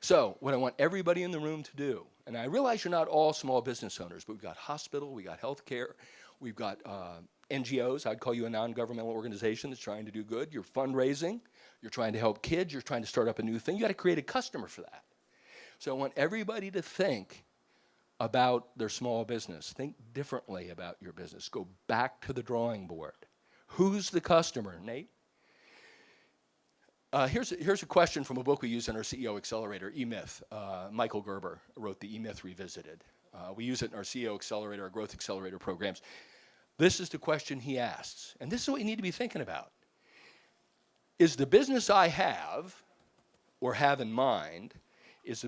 So what I want everybody in the room to do, and I realize you're not all small business owners, but we've got hospital, we've got healthcare, we've got NGOs. I'd call you a non-governmental organization that's trying to do good. You're fundraising. You're trying to help kids. You're trying to start up a new thing. You got to create a customer for that. So I want everybody to think about their small business. Think differently about your business. Go back to the drawing board. Who's the customer, Nate? Here's a question from a book we use in our CEO Accelerator, E-Myth. Michael Gerber wrote the E-Myth Revisited. We use it in our CEO Accelerator, our Growth Accelerator programs. This is the question he asks, and this is what you need to be thinking about. Is the business I have or have in mind, does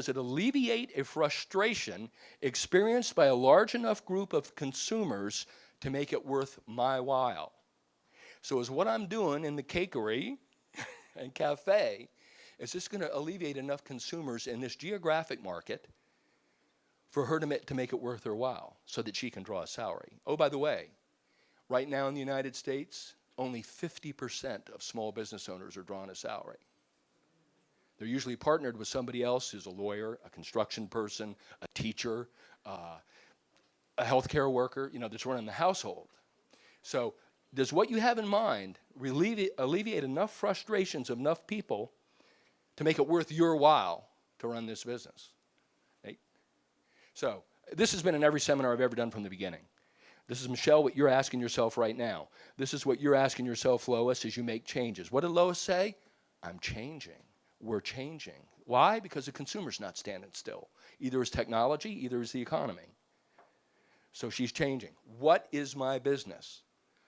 it alleviate a frustration experienced by a large enough group of consumers to make it worth my while? So is what I'm doing in the cakery and cafe, is this going to alleviate enough consumers in this geographic market for her to make it worth her while so that she can draw a salary? Oh, by the way, right now in the United States, only 50% of small business owners are drawing a salary. They're usually partnered with somebody else who's a lawyer, a construction person, a teacher, a healthcare worker, that's running the household. So does what you have in mind alleviate enough frustrations of enough people to make it worth your while to run this business? Right? So this has been in every seminar I've ever done from the beginning. This is, Michelle, what you're asking yourself right now. This is what you're asking yourself, Lois, as you make changes. What did Lois say? I'm changing. We're changing. Why? Because the consumer's not standing still. Either is technology, either is the economy. So she's changing. What is my business?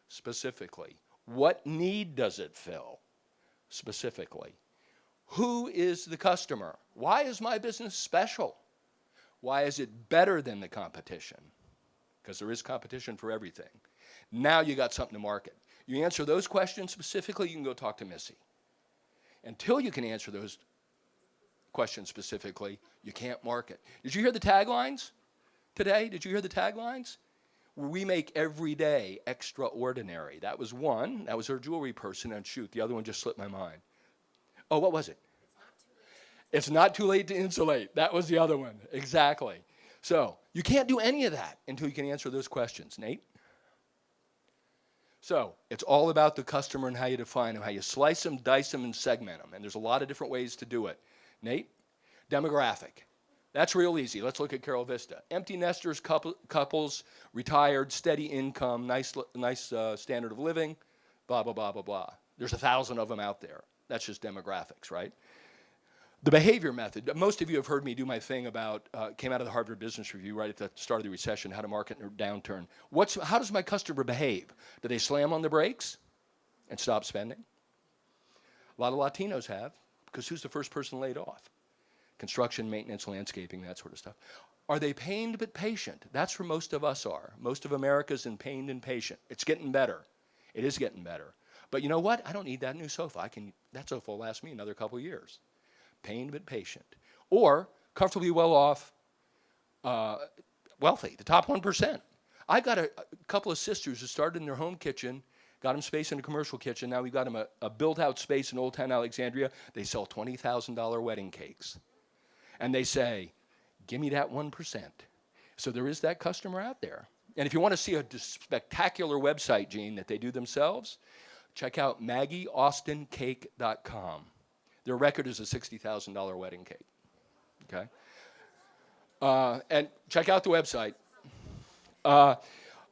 Specifically. What need does it fill? Specifically. Who is the customer? Why is my business special? Why is it better than the competition? Because there is competition for everything. Now you got something to market. You answer those questions specifically, you can go talk to Missy. Until you can answer those questions specifically, you can't market. Did you hear the taglines today? Did you hear the taglines? We make every day extraordinary. That was one. That was our jewelry person. And shoot, the other one just slipped my mind. Oh, what was it? It's not too late to insulate. That was the other one. Exactly. So you can't do any of that until you can answer those questions. Nate? So it's all about the customer and how you define them, how you slice them, dice them, and segment them. And there's a lot of different ways to do it. Nate? Demographic. That's real easy. Let's look at Carol Vista. Empty nesters, couples, retired, steady income, nice standard of living, blah, blah, blah, blah, blah. There's 1,000 of them out there. That's just demographics, right? The behavior method. Most of you have heard me do my thing about, came out of the Harvard Business Review right at the start of the recession, how to market in a downturn. How does my customer behave? Do they slam on the brakes and stop spending? A lot of Latinos have, because who's the first person laid off? Construction, maintenance, landscaping, that sort of stuff. Are they pained but patient? That's where most of us are. Most of America's in pained and patient. It's getting better. It is getting better. But you know what? I don't need that new sofa. That sofa will last me another couple years. Pained but patient. Or comfortably well off, wealthy, the top 1%. I've got a couple of sisters who started in their home kitchen, got them space in a commercial kitchen. Now we've got them a built-out space in Old Town Alexandria. They sell $20,000 wedding cakes. And they say, give me that 1%. So there is that customer out there. And if you want to see a spectacular website, Gene, that they do themselves, check out MaggieAustinCake.com. Their record is a $60,000 wedding cake, okay? And check out the website.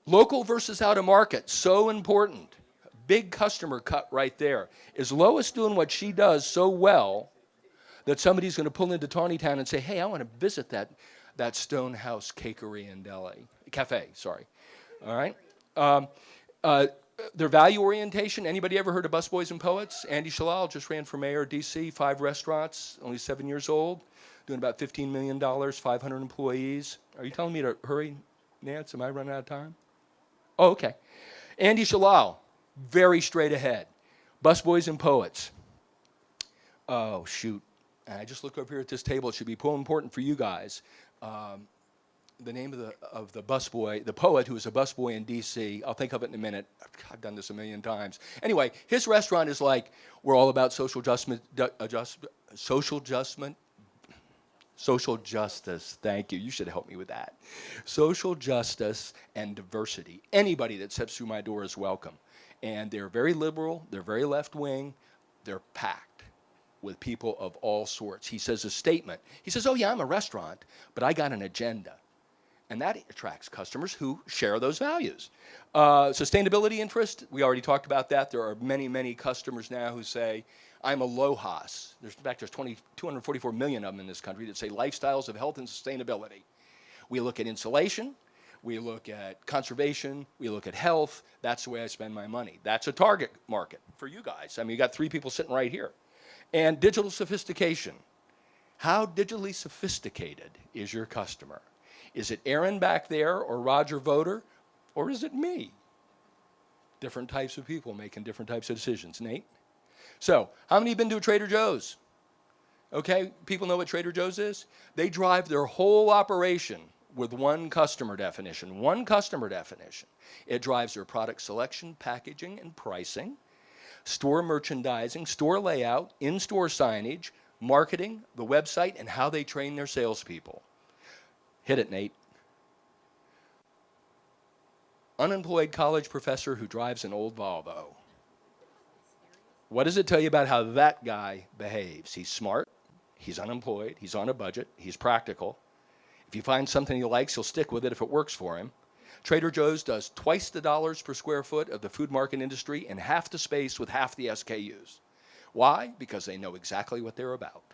Local versus out of market, so important. Big customer cut right there. Is Lois doing what she does so well that somebody's going to pull into Taneytown and say, hey, I want to visit that Stonehouse Cakery and Deli, Cafe, sorry, all right? Their value orientation, anybody ever heard of Busboys and Poets? Andy Shalal just ran for mayor of DC, 5 restaurants, only 7 years old, doing about $15 million, 500 employees. Are you telling me to hurry, Nance? Am I running out of time? Oh, okay. Andy Shalal, very straight ahead. Busboys and Poets. Oh, shoot. I just look over here at this table. It should be important for you guys. The name of the busboy, the poet who was a busboy in D.C., I'll think of it in a minute. I've done this a million times. Anyway, his restaurant is like, we're all about social justice, thank you. You should help me with that. Social justice and diversity. Anybody that steps through my door is welcome. And they're very liberal, they're very left-wing, they're packed with people of all sorts. He says a statement. He says, oh yeah, I'm a restaurant, but I got an agenda. And that attracts customers who share those values. Sustainability interest, we already talked about that. There are many, many customers now who say, I'm a LOHAS. There's 244 million of them in this country that say lifestyles of health and sustainability. We look at insulation, we look at conservation, we look at health. That's the way I spend my money. That's a target market for you guys. I mean, you got 3 people sitting right here. And digital sophistication. How digitally sophisticated is your customer? Is it Aaron back there or Roger Voter, or is it me? Different types of people making different types of decisions. Nate? So, how many have been to a Trader Joe's? Okay, people know what Trader Joe's is? They drive their whole operation with one customer definition. One customer definition. It drives their product selection, packaging, and pricing, store merchandising, store layout, in-store signage, marketing, the website, and how they train their salespeople. Hit it, Nate. Unemployed college professor who drives an old Volvo. What does it tell you about how that guy behaves? He's smart, he's unemployed, he's on a budget, he's practical. If he finds something he likes, he'll stick with it if it works for him. Trader Joe's does twice the dollars per square foot of the food market industry and half the space with half the SKUs. Why? Because they know exactly what they're about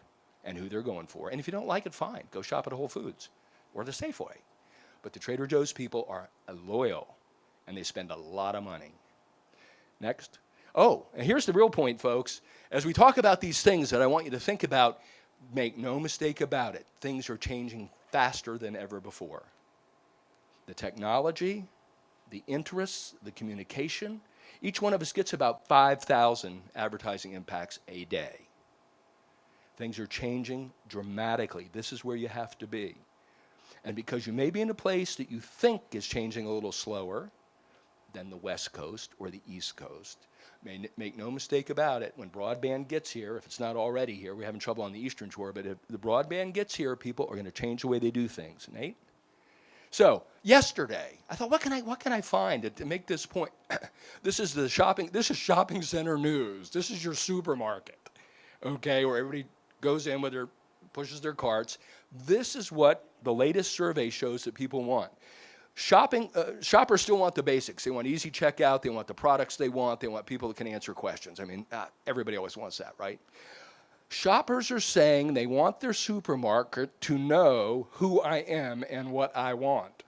and who they're going for. And if you don't like it, fine. Go shop at Whole Foods or the Safeway. But the Trader Joe's people are loyal, and they spend a lot of money. Next. Oh, and here's the real point, folks. As we talk about these things that I want you to think about, make no mistake about it. Things are changing faster than ever before. The technology, the interests, the communication. Each one of us gets about 5,000 advertising impacts a day. Things are changing dramatically. This is where you have to be. And because you may be in a place that you think is changing a little slower than the West Coast or the East Coast, make no mistake about it, when broadband gets here, if it's not already here, we're having trouble on the Eastern Shore, but if the broadband gets here, people are going to change the way they do things. Nate? So, yesterday, I thought, what can I find to make this point? This is shopping center news. This is your supermarket, okay, where everybody goes in with pushes their carts. This is what the latest survey shows that people want. Shoppers still want the basics. They want easy checkout. They want the products they want. They want people that can answer questions. I mean, everybody always wants that, right? Shoppers are saying they want their supermarket to know who I am and what I want.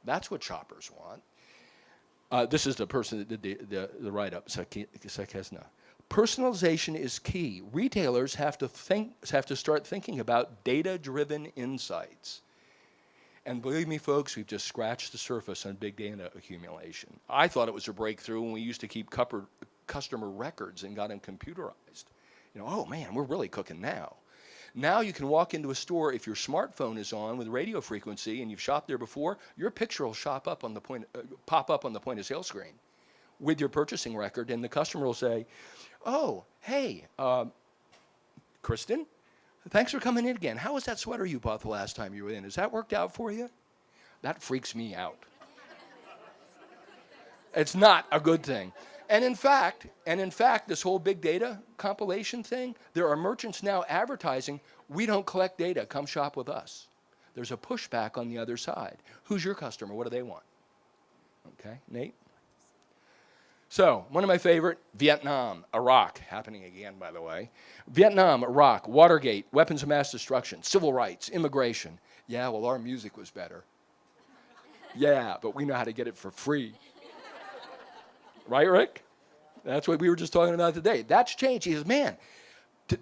That's what shoppers want. This is the person that did the write-up, Sakesna. Personalization is key. Retailers have to start thinking about data-driven insights. And believe me, folks, we've just scratched the surface on big data accumulation. I thought it was a breakthrough when we used to keep customer records and got them computerized. You know, oh man, we're really cooking now. Now you can walk into a store, if your smartphone is on with radio frequency and you've shopped there before, your picture will pop up on the point of sale screen with your purchasing record, and the customer will say, oh, hey, Kristen, thanks for coming in again. How was that sweater you bought the last time you were in? Has that worked out for you? That freaks me out. It's not a good thing. And in fact, this whole big data compilation thing, there are merchants now advertising, we don't collect data, come shop with us. There's a pushback on the other side. Who's your customer? What do they want? Okay, Nate? So, one of my favorite, Vietnam, Iraq, happening again, by the way. Vietnam, Iraq, Watergate, weapons of mass destruction, civil rights, immigration. Yeah, well, our music was better. Yeah, but we know how to get it for free. Right, Rick? That's what we were just talking about today. That's changed. He says, man,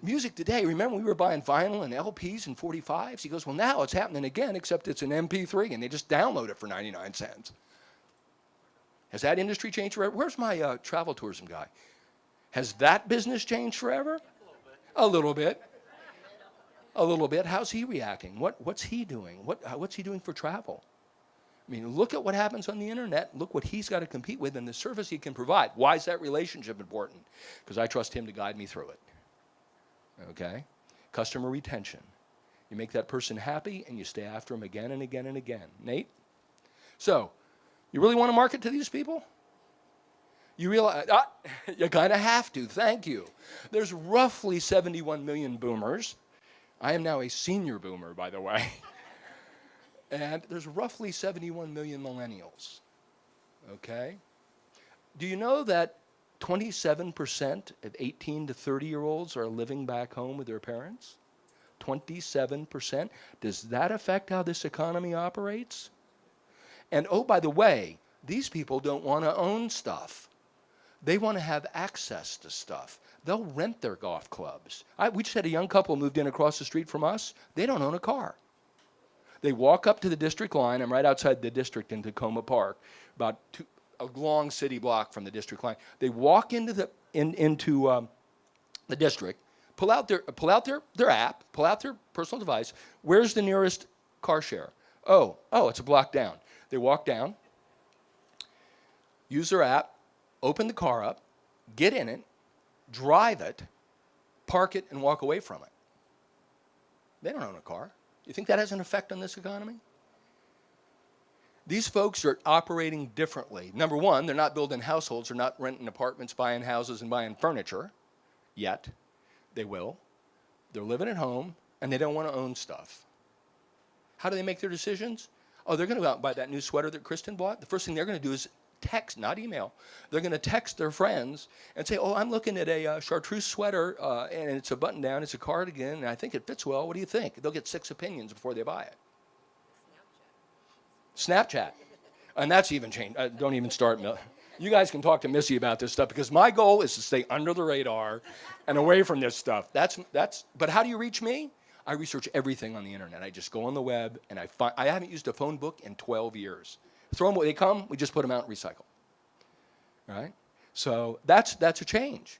music today, remember we were buying vinyl and LPs and 45s? He goes, well, now it's happening again, except it's an MP3, and they just download it for 99 cents. Has that industry changed forever? Where's my travel tourism guy? Has that business changed forever? A little bit. A little bit. How's he reacting? What's he doing? What's he doing for travel? I mean, look at what happens on the internet. Look what he's got to compete with and the service he can provide. Why is that relationship important? Because I trust him to guide me through it. Okay? Customer retention. You make that person happy and you stay after them again and again and again. Nate? So, you really want to market to these people? You realize, you kind of have to, thank you. There's roughly 71 million boomers. I am now a senior boomer, by the way. And there's roughly 71 million millennials, okay? Do you know that 27% of 18 to 30-year-olds are living back home with their parents? 27%. Does that affect how this economy operates? And oh, by the way, these people don't want to own stuff. They want to have access to stuff. They'll rent their golf clubs. We just had a young couple moved in across the street from us. They don't own a car. They walk up to the district line. I'm right outside the district in Tacoma Park, about a long city block from the district line. They walk into the district, pull out their app, pull out their personal device. Where's the nearest car share? Oh, it's a block down. They walk down, use their app, open the car up, get in it, drive it, park it, and walk away from it. They don't own a car. You think that has an effect on this economy? These folks are operating differently. Number one, they're not building households. They're not renting apartments, buying houses, and buying furniture yet. They will. They're living at home, and they don't want to own stuff. How do they make their decisions? Oh, they're going to go out and buy that new sweater that Kristen bought. The first thing they're going to do is text, not email. They're going to text their friends and say, oh, I'm looking at a chartreuse sweater, and it's a button down, it's a cardigan, and I think it fits well. What do you think? They'll get 6 opinions before they buy it. Snapchat. And that's even changed. Don't even start. You guys can talk to Missy about this stuff, because my goal is to stay under the radar and away from this stuff. But how do you reach me? I research everything on the internet. I just go on the web, and I haven't used a phone book in 12 years. Throw them, they come, we just put them out and recycle. Right? So that's a change.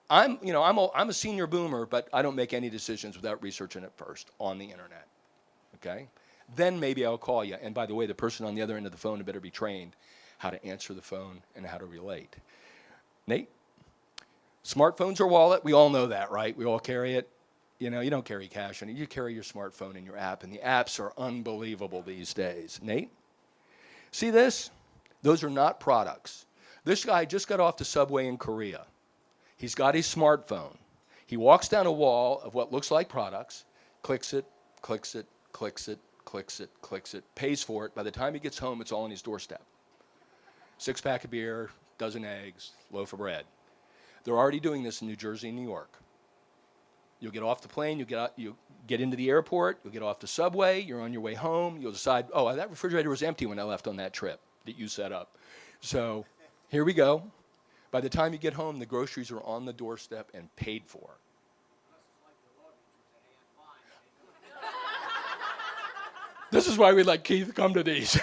I'm a senior boomer, but I don't make any decisions without researching it first on the internet. Okay? Then maybe I'll call you. And by the way, the person on the other end of the phone had better be trained how to answer the phone and how to relate. Nate? Smartphones or wallet? We all know that, right? We all carry it. You know, you don't carry cash on it. You carry your smartphone and your app, and the apps are unbelievable these days. Nate? See this? Those are not products. This guy just got off the subway in Korea. He's got his smartphone. He walks down a wall of what looks like products, clicks it, clicks it, clicks it, clicks it, clicks it, pays for it. By the time he gets home, it's all on his doorstep. 6-pack of beer, dozen eggs, loaf of bread. They're already doing this in New Jersey and New York. You'll get off the plane, you get into the airport, you'll get off the subway, you're on your way home, you'll decide, oh, that refrigerator was empty when I left on that trip that you set up. So here we go. By the time you get home, the groceries are on the doorstep and paid for. This is why we let Keith come to these.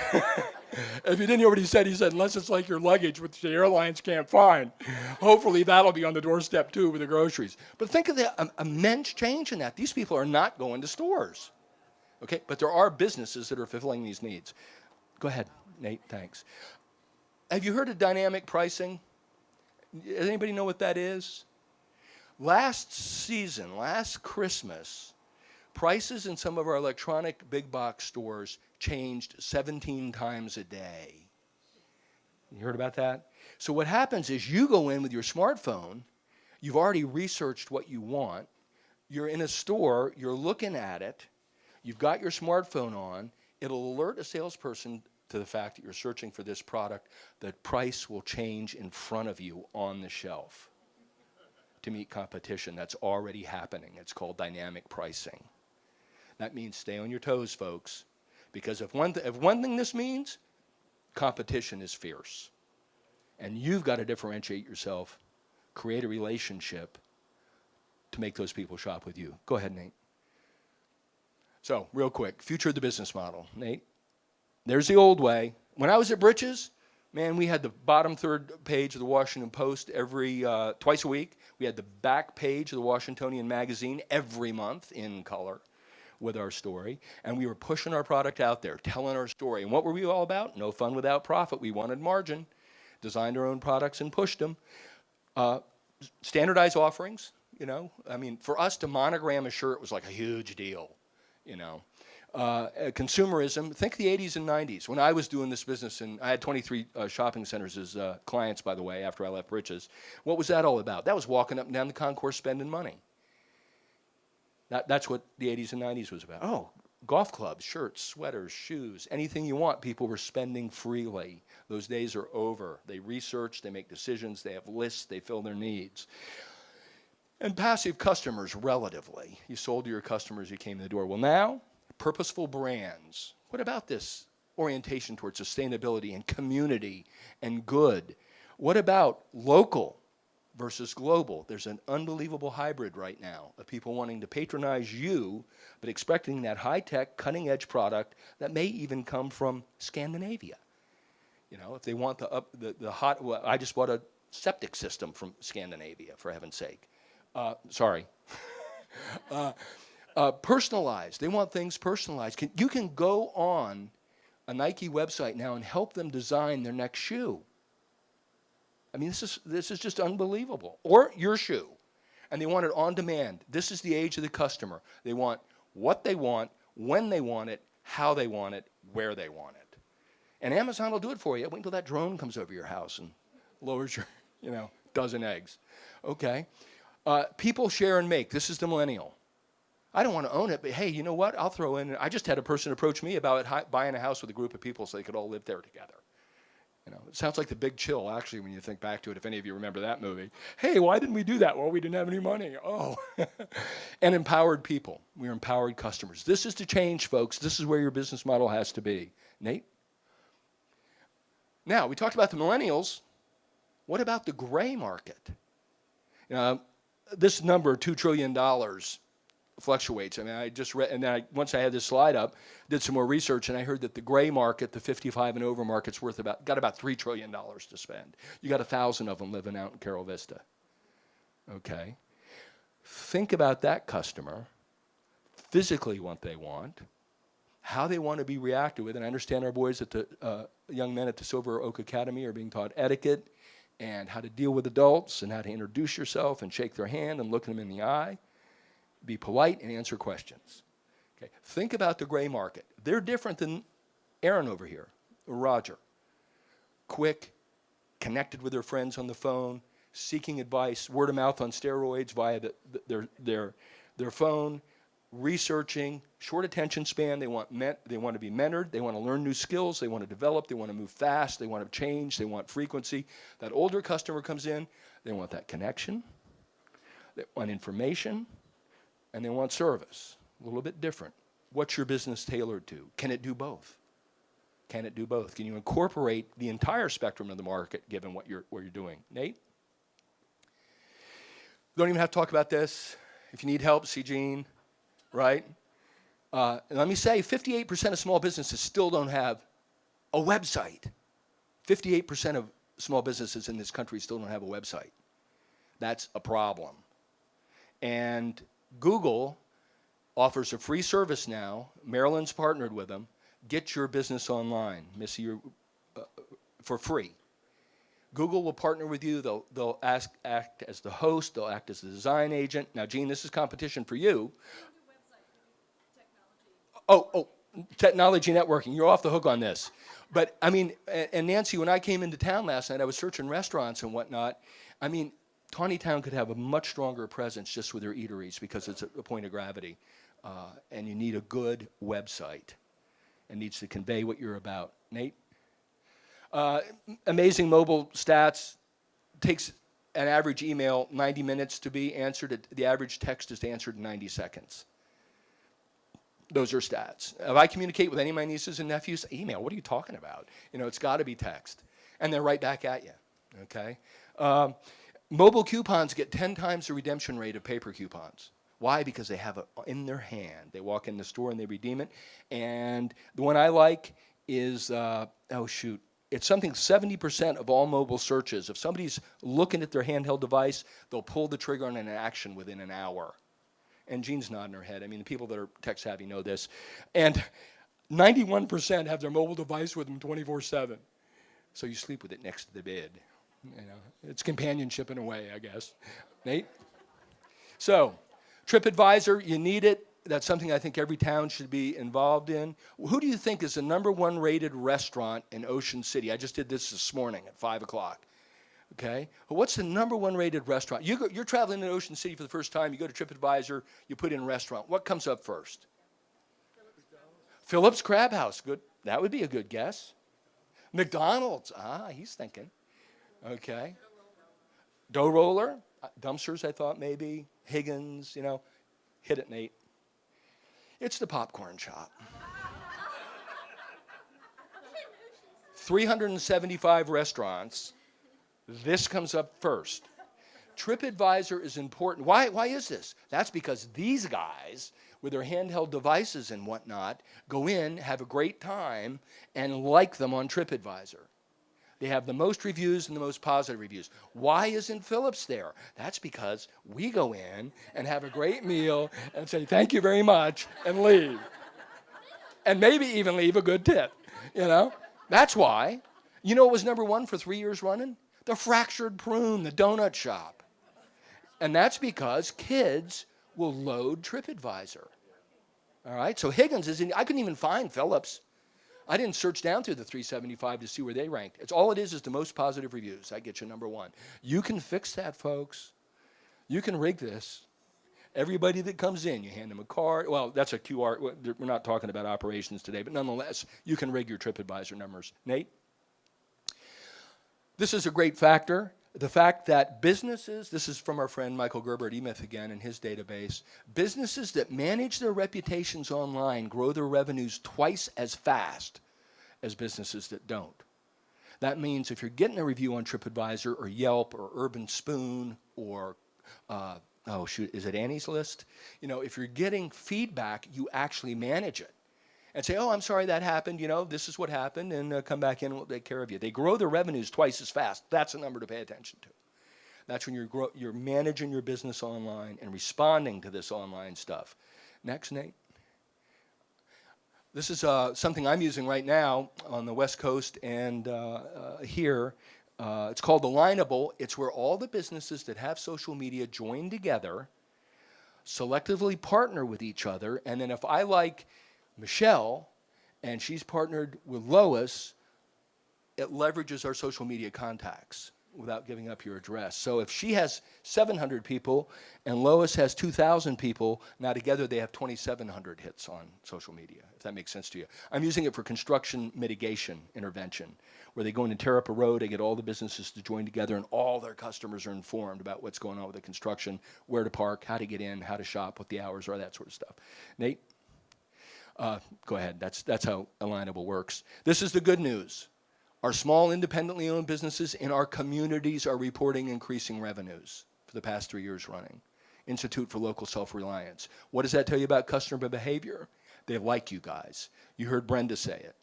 If you didn't hear what he said, unless it's like your luggage, which the airlines can't find, hopefully that'll be on the doorstep too with the groceries. But think of the immense change in that. These people are not going to stores. Okay, but there are businesses that are fulfilling these needs. Go ahead, Nate, thanks. Have you heard of dynamic pricing? Does anybody know what that is? Last season, last Christmas, prices in some of our electronic big box stores changed 17 times a day. You heard about that? So what happens is you go in with your smartphone, you've already researched what you want, you're in a store, you're looking at it, you've got your smartphone on, it'll alert a salesperson to the fact that you're searching for this product. The price will change in front of you on the shelf to meet competition. That's already happening. It's called dynamic pricing. That means stay on your toes, folks, because if one thing this means, competition is fierce. And you've got to differentiate yourself, create a relationship to make those people shop with you. Go ahead, Nate. So, real quick, future of the business model. Nate, there's the old way. When I was at Britches, man, we had the bottom third page of the Washington Post twice a week. We had the back page of the Washingtonian magazine every month in color with our story, and we were pushing our product out there, telling our story. And what were we all about? No fun without profit. We wanted margin, designed our own products and pushed them. Standardized offerings, you know. I mean, for us to monogram a shirt was like a huge deal, you know. Consumerism, think the 80s and 90s. When I was doing this business, and I had 23 shopping centers as clients, by the way, after I left Britches. What was that all about? That was walking up and down the concourse spending money. That's what the 80s and 90s was about. Oh, golf clubs, shirts, sweaters, shoes, anything you want, people were spending freely. Those days are over. They research, they make decisions, they have lists, they fill their needs. And passive customers, relatively. You sold to your customers, you came in the door. Well, now, purposeful brands. What about this orientation towards sustainability and community and good? What about local versus global? There's an unbelievable hybrid right now of people wanting to patronize you, but expecting that high-tech, cutting-edge product that may even come from Scandinavia. You know, if they want the hot, well, I just bought a septic system from Scandinavia, for heaven's sake. Sorry. Personalized. They want things personalized. You can go on a Nike website now and help them design their next shoe. I mean, this is just unbelievable. Or your shoe. And they want it on demand. This is the age of the customer. They want what they want, when they want it, how they want it, where they want it. And Amazon will do it for you. Wait until that drone comes over your house and lowers your, dozen eggs. Okay. People share and make. This is the millennial. I don't want to own it, but hey, you know what? I'll throw in. I just had a person approach me about buying a house with a group of people so they could all live there together. You know, it sounds like The Big Chill, actually, when you think back to it, if any of you remember that movie. Hey, why didn't we do that? Well, we didn't have any money. Oh. And empowered people. We're empowered customers. This is the change, folks. This is where your business model has to be. Nate? Now, we talked about the millennials. What about the gray market? This number, $2 trillion, fluctuates. I mean, I just read, and then once I had this slide up, did some more research, and I heard that the gray market, the 55 and over market's got about $3 trillion to spend. You got 1,000 of them living out in Carol Vista. Okay. Think about that customer, physically what they want, how they want to be reacted with, and I understand our boys at the young men at the Silver Oak Academy are being taught etiquette and how to deal with adults and how to introduce yourself and shake their hand and look them in the eye. Be polite and answer questions. Okay. Think about the gray market. They're different than Aaron over here, or Roger. Quick, connected with their friends on the phone, seeking advice, word of mouth on steroids via their phone, researching, short attention span. They want to be mentored. They want to learn new skills. They want to develop. They want to move fast. They want to change. They want frequency. That older customer comes in. They want that connection. They want information. and they want service. A little bit different. What's your business tailored to? Can it do both? Can it do both? Can you incorporate the entire spectrum of the market given what you're doing? Nate? Don't even have to talk about this. If you need help, see Gene, right? And let me say, 58% of small businesses still don't have a website. 58% of small businesses in this country still don't have a website. That's a problem. And Google offers a free service now. Maryland's partnered with them. Get your business online, Missy, for free. Google will partner with you. They'll act as the host. They'll act as the design agent. Now, Gene, this is competition for you. Oh, technology networking. You're off the hook on this. But, I mean, and Nancy, when I came into town last night, I was searching restaurants and whatnot. I mean, Taneytown could have a much stronger presence just with their eateries because it's a point of gravity. And you need a good website. It needs to convey what you're about. Nate? Amazing mobile stats. Takes an average email 90 minutes to be answered. The average text is answered in 90 seconds. Those are stats. If I communicate with any of my nieces and nephews, email, what are you talking about? You know, it's got to be text. And they're right back at you, okay? Mobile coupons get 10 times the redemption rate of paper coupons. Why? Because they have it in their hand. They walk in the store and they redeem it. And the one I like is, it's something 70% of all mobile searches. If somebody's looking at their handheld device, they'll pull the trigger on an action within an hour. And Jean's nodding her head. I mean, the people that are tech savvy know this. And 91% have their mobile device with them 24/7. So you sleep with it next to the bed. You know, it's companionship in a way, I guess. Nate? So, TripAdvisor, you need it. That's something I think every town should be involved in. Who do you think is the #1 rated restaurant in Ocean City? I just did this morning at 5 o'clock. Okay? Well, what's the #1 rated restaurant? You're traveling in Ocean City for the first time. You go to TripAdvisor. You put in restaurant. What comes up first? Phillips Crab House. Good. That would be a good guess. McDonald's. He's thinking. Okay. Dough Roller. Dumpsters, I thought maybe. Higgins, you know. Hit it, Nate. It's the popcorn shop. 375 restaurants. This comes up first. TripAdvisor is important. Why is this? That's because these guys, with their handheld devices and whatnot, go in, have a great time, and like them on TripAdvisor. They have the most reviews and the most positive reviews. Why isn't Phillips there? That's because we go in and have a great meal and say, thank you very much, and leave. And maybe even leave a good tip, you know? That's why. You know what was #1 for 3 years running? The Fractured Prune, the donut shop. And that's because kids will load TripAdvisor. All right? So Higgins is in, I couldn't even find Phillips. I didn't search down through the 375 to see where they ranked. It's all it is the most positive reviews. That gets you #1. You can fix that, folks. You can rig this. Everybody that comes in, you hand them a card. Well, that's a QR. We're not talking about operations today, but nonetheless, you can rig your TripAdvisor numbers. Nate? This is a great factor. The fact that businesses, this is from our friend Michael Gerber at eMyth again in his database, businesses that manage their reputations online grow their revenues twice as fast as businesses that don't. That means if you're getting a review on TripAdvisor or Yelp or Urban Spoon or, is it Annie's List? You know, if you're getting feedback, you actually manage it. And say, I'm sorry that happened, you know, this is what happened, and come back in and we'll take care of you. They grow their revenues twice as fast. That's a number to pay attention to. That's when you're managing your business online and responding to this online stuff. Next, Nate. This is something I'm using right now on the West Coast and here. It's called the Lineable. It's where all the businesses that have social media join together, selectively partner with each other, and then if I like Michelle, and she's partnered with Lois, it leverages our social media contacts. without giving up your address. So if she has 700 people and Lois has 2,000 people, now together they have 2,700 hits on social media, if that makes sense to you. I'm using it for construction mitigation intervention, where they go in and tear up a road, they get all the businesses to join together, and all their customers are informed about what's going on with the construction, where to park, how to get in, how to shop, what the hours are, that sort of stuff. Nate? Go ahead. That's how Alignable works. This is the good news. Our small independently owned businesses in our communities are reporting increasing revenues for the past 3 years running. Institute for Local Self-Reliance. What does that tell you about customer behavior? They like you guys. You heard Brenda say it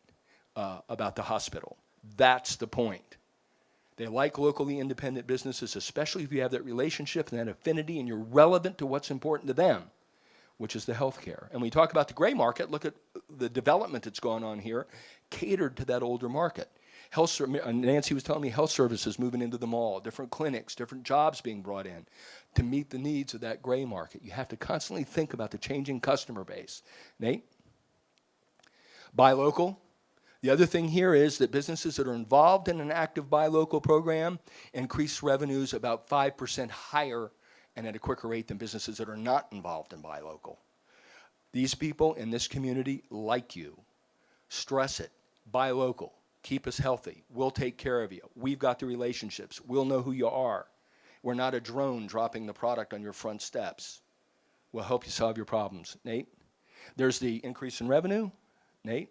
about the hospital. That's the point. They like locally independent businesses, especially if you have that relationship and that affinity and you're relevant to what's important to them, which is the healthcare. And when we talk about the gray market, look at the development that's gone on here, catered to that older market. Nancy was telling me health services moving into the mall, different clinics, different jobs being brought in to meet the needs of that gray market. You have to constantly think about the changing customer base. Nate? Buy local. The other thing here is that businesses that are involved in an active buy local program increase revenues about 5% higher and at a quicker rate than businesses that are not involved in buy local. These people in this community like you. Stress it. Buy local. Keep us healthy. We'll take care of you. We've got the relationships. We'll know who you are. We're not a drone dropping the product on your front steps. We'll help you solve your problems. Nate? There's the increase in revenue. Nate?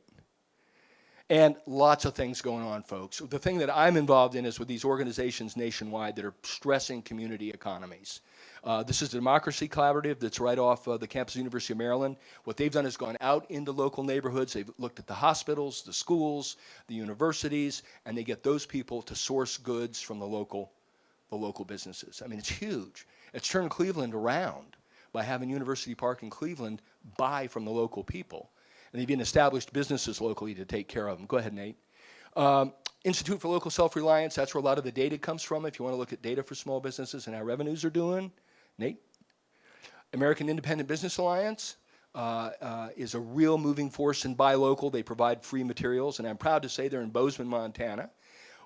And lots of things going on, folks. The thing that I'm involved in is with these organizations nationwide that are stressing community economies. This is the Democracy Collaborative that's right off the campus of the University of Maryland. What they've done is gone out into local neighborhoods. They've looked at the hospitals, the schools, the universities, and they get those people to source goods from the local businesses. I mean, it's huge. It's turned Cleveland around by having University Park in Cleveland buy from the local people. And they've been established businesses locally to take care of them. Go ahead, Nate. Institute for Local Self-Reliance, that's where a lot of the data comes from if you want to look at data for small businesses and how revenues are doing. Nate? American Independent Business Alliance is a real moving force in buy local. They provide free materials, and I'm proud to say they're in Bozeman, Montana,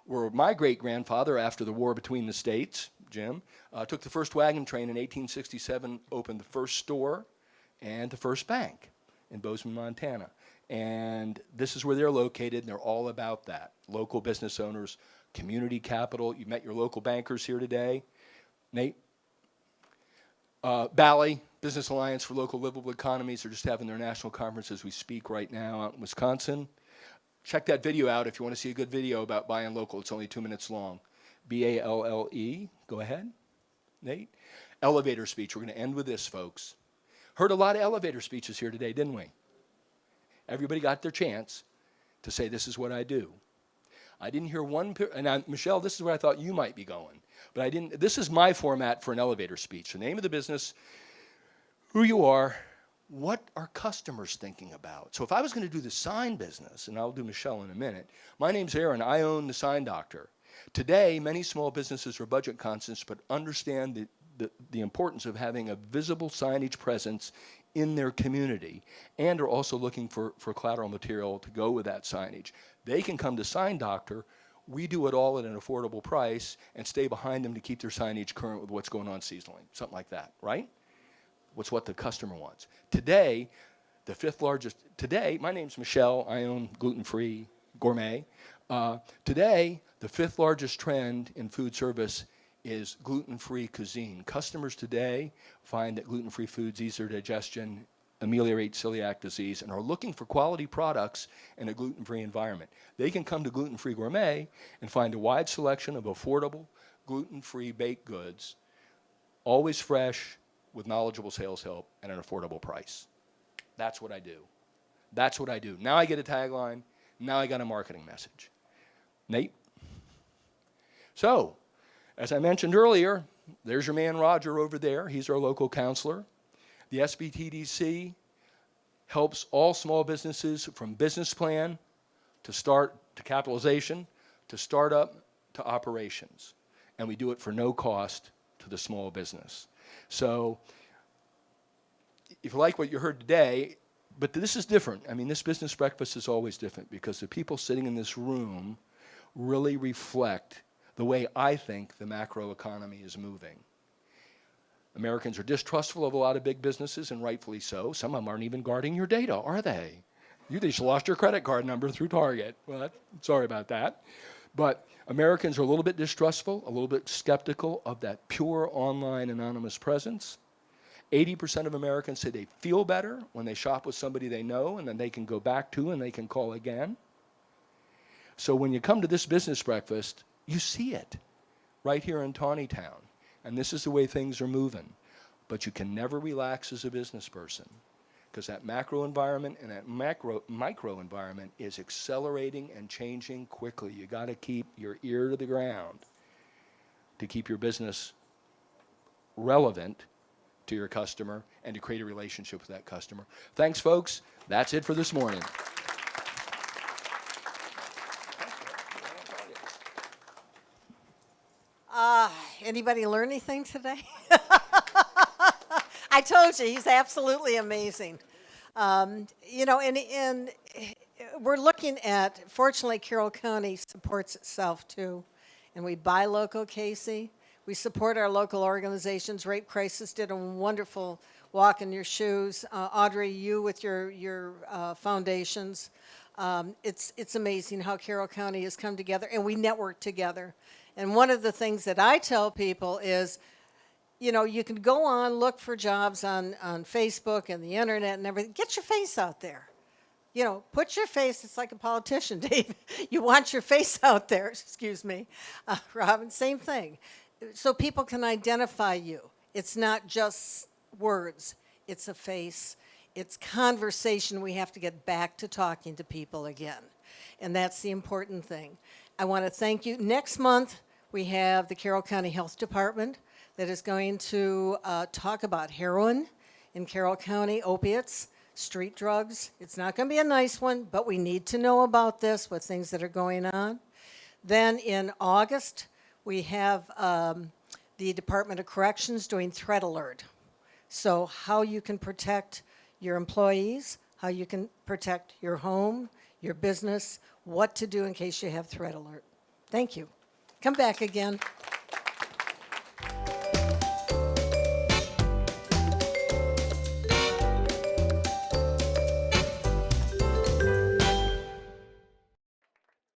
where my great-grandfather, after the war between the states, Jim, took the first wagon train in 1867, opened the first store and the first bank in Bozeman, Montana. And this is where they're located, and they're all about that. Local business owners, community capital. You met your local bankers here today. Nate? Bally, Business Alliance for Local Livable Economies, are just having their national conference as we speak right now out in Wisconsin. Check that video out if you want to see a good video about buying local. It's only 2 minutes long. B-A-L-L-E. Go ahead, Nate. Elevator speech. We're going to end with this, folks. Heard a lot of elevator speeches here today, didn't we? Everybody got their chance to say, this is what I do. I didn't hear one, Michelle, this is where I thought you might be going. But I didn't, this is my format for an elevator speech. The name of the business, who you are, what are customers thinking about? So if I was going to do the sign business, and I'll do Michelle in a minute, my name's Aaron, I own the Sign Doctor. Today, many small businesses are budget conscious, but understand the importance of having a visible signage presence in their community, and are also looking for collateral material to go with that signage. They can come to Sign Doctor. We do it all at an affordable price and stay behind them to keep their signage current with what's going on seasonally, something like that, right? What's what the customer wants. Today, the fifth largest, my name's Michelle, I own Gluten-Free Gourmet. Today, the fifth largest trend in food service is gluten-free cuisine. Customers today find that gluten-free foods ease their digestion, ameliorate celiac disease, and are looking for quality products in a gluten-free environment. They can come to Gluten-Free Gourmet and find a wide selection of affordable, gluten-free baked goods, always fresh, with knowledgeable sales help at an affordable price. That's what I do. That's what I do. Now I get a tagline. Now I got a marketing message. Nate? So, as I mentioned earlier, there's your man Roger over there. He's our local counselor. The SBTDC helps all small businesses from business plan to capitalization, to startup, to operations. And we do it for no cost to the small business. So if you like what you heard today, but this is different. I mean, this business breakfast is always different because the people sitting in this room really reflect the way I think the macroeconomy is moving. Americans are distrustful of a lot of big businesses, and rightfully so. Some of them aren't even guarding your data, are they? You just lost your credit card number through Target. Well, sorry about that. But Americans are a little bit distrustful, a little bit skeptical of that pure online anonymous presence. 80% of Americans say they feel better when they shop with somebody they know and then they can go back to and they can call again. So when you come to this business breakfast, you see it right here in Taneytown. And this is the way things are moving. But you can never relax as a business person, because that macro environment and that micro environment is accelerating and changing quickly. You got to keep your ear to the ground to keep your business relevant to your customer and to create a relationship with that customer. Thanks, folks. That's it for this morning. Anybody learn anything today? I told you, he's absolutely amazing. You know, and we're looking at, fortunately, Carroll County supports itself too. And we buy local, Casey. We support our local organizations. Rape Crisis did a wonderful walk in your shoes. Audrey, you with your foundations. It's amazing how Carroll County has come together, and we network together. And one of the things that I tell people is, you know, you can go on, look for jobs on Facebook and the internet and everything. Get your face out there. You know, put your face, it's like a politician, Dave. You want your face out there, excuse me. Robin, same thing. So people can identify you. It's not just words, it's a face. It's conversation. We have to get back to talking to people again. And that's the important thing. I want to thank you. Next month, we have the Carroll County Health Department that is going to talk about heroin in Carroll County, opiates, street drugs. It's not going to be a nice one, but we need to know about this with things that are going on. Then in August, we have the Department of Corrections doing threat alert. So how you can protect your employees, how you can protect your home, your business, what to do in case you have threat alert. Thank you. Come back again.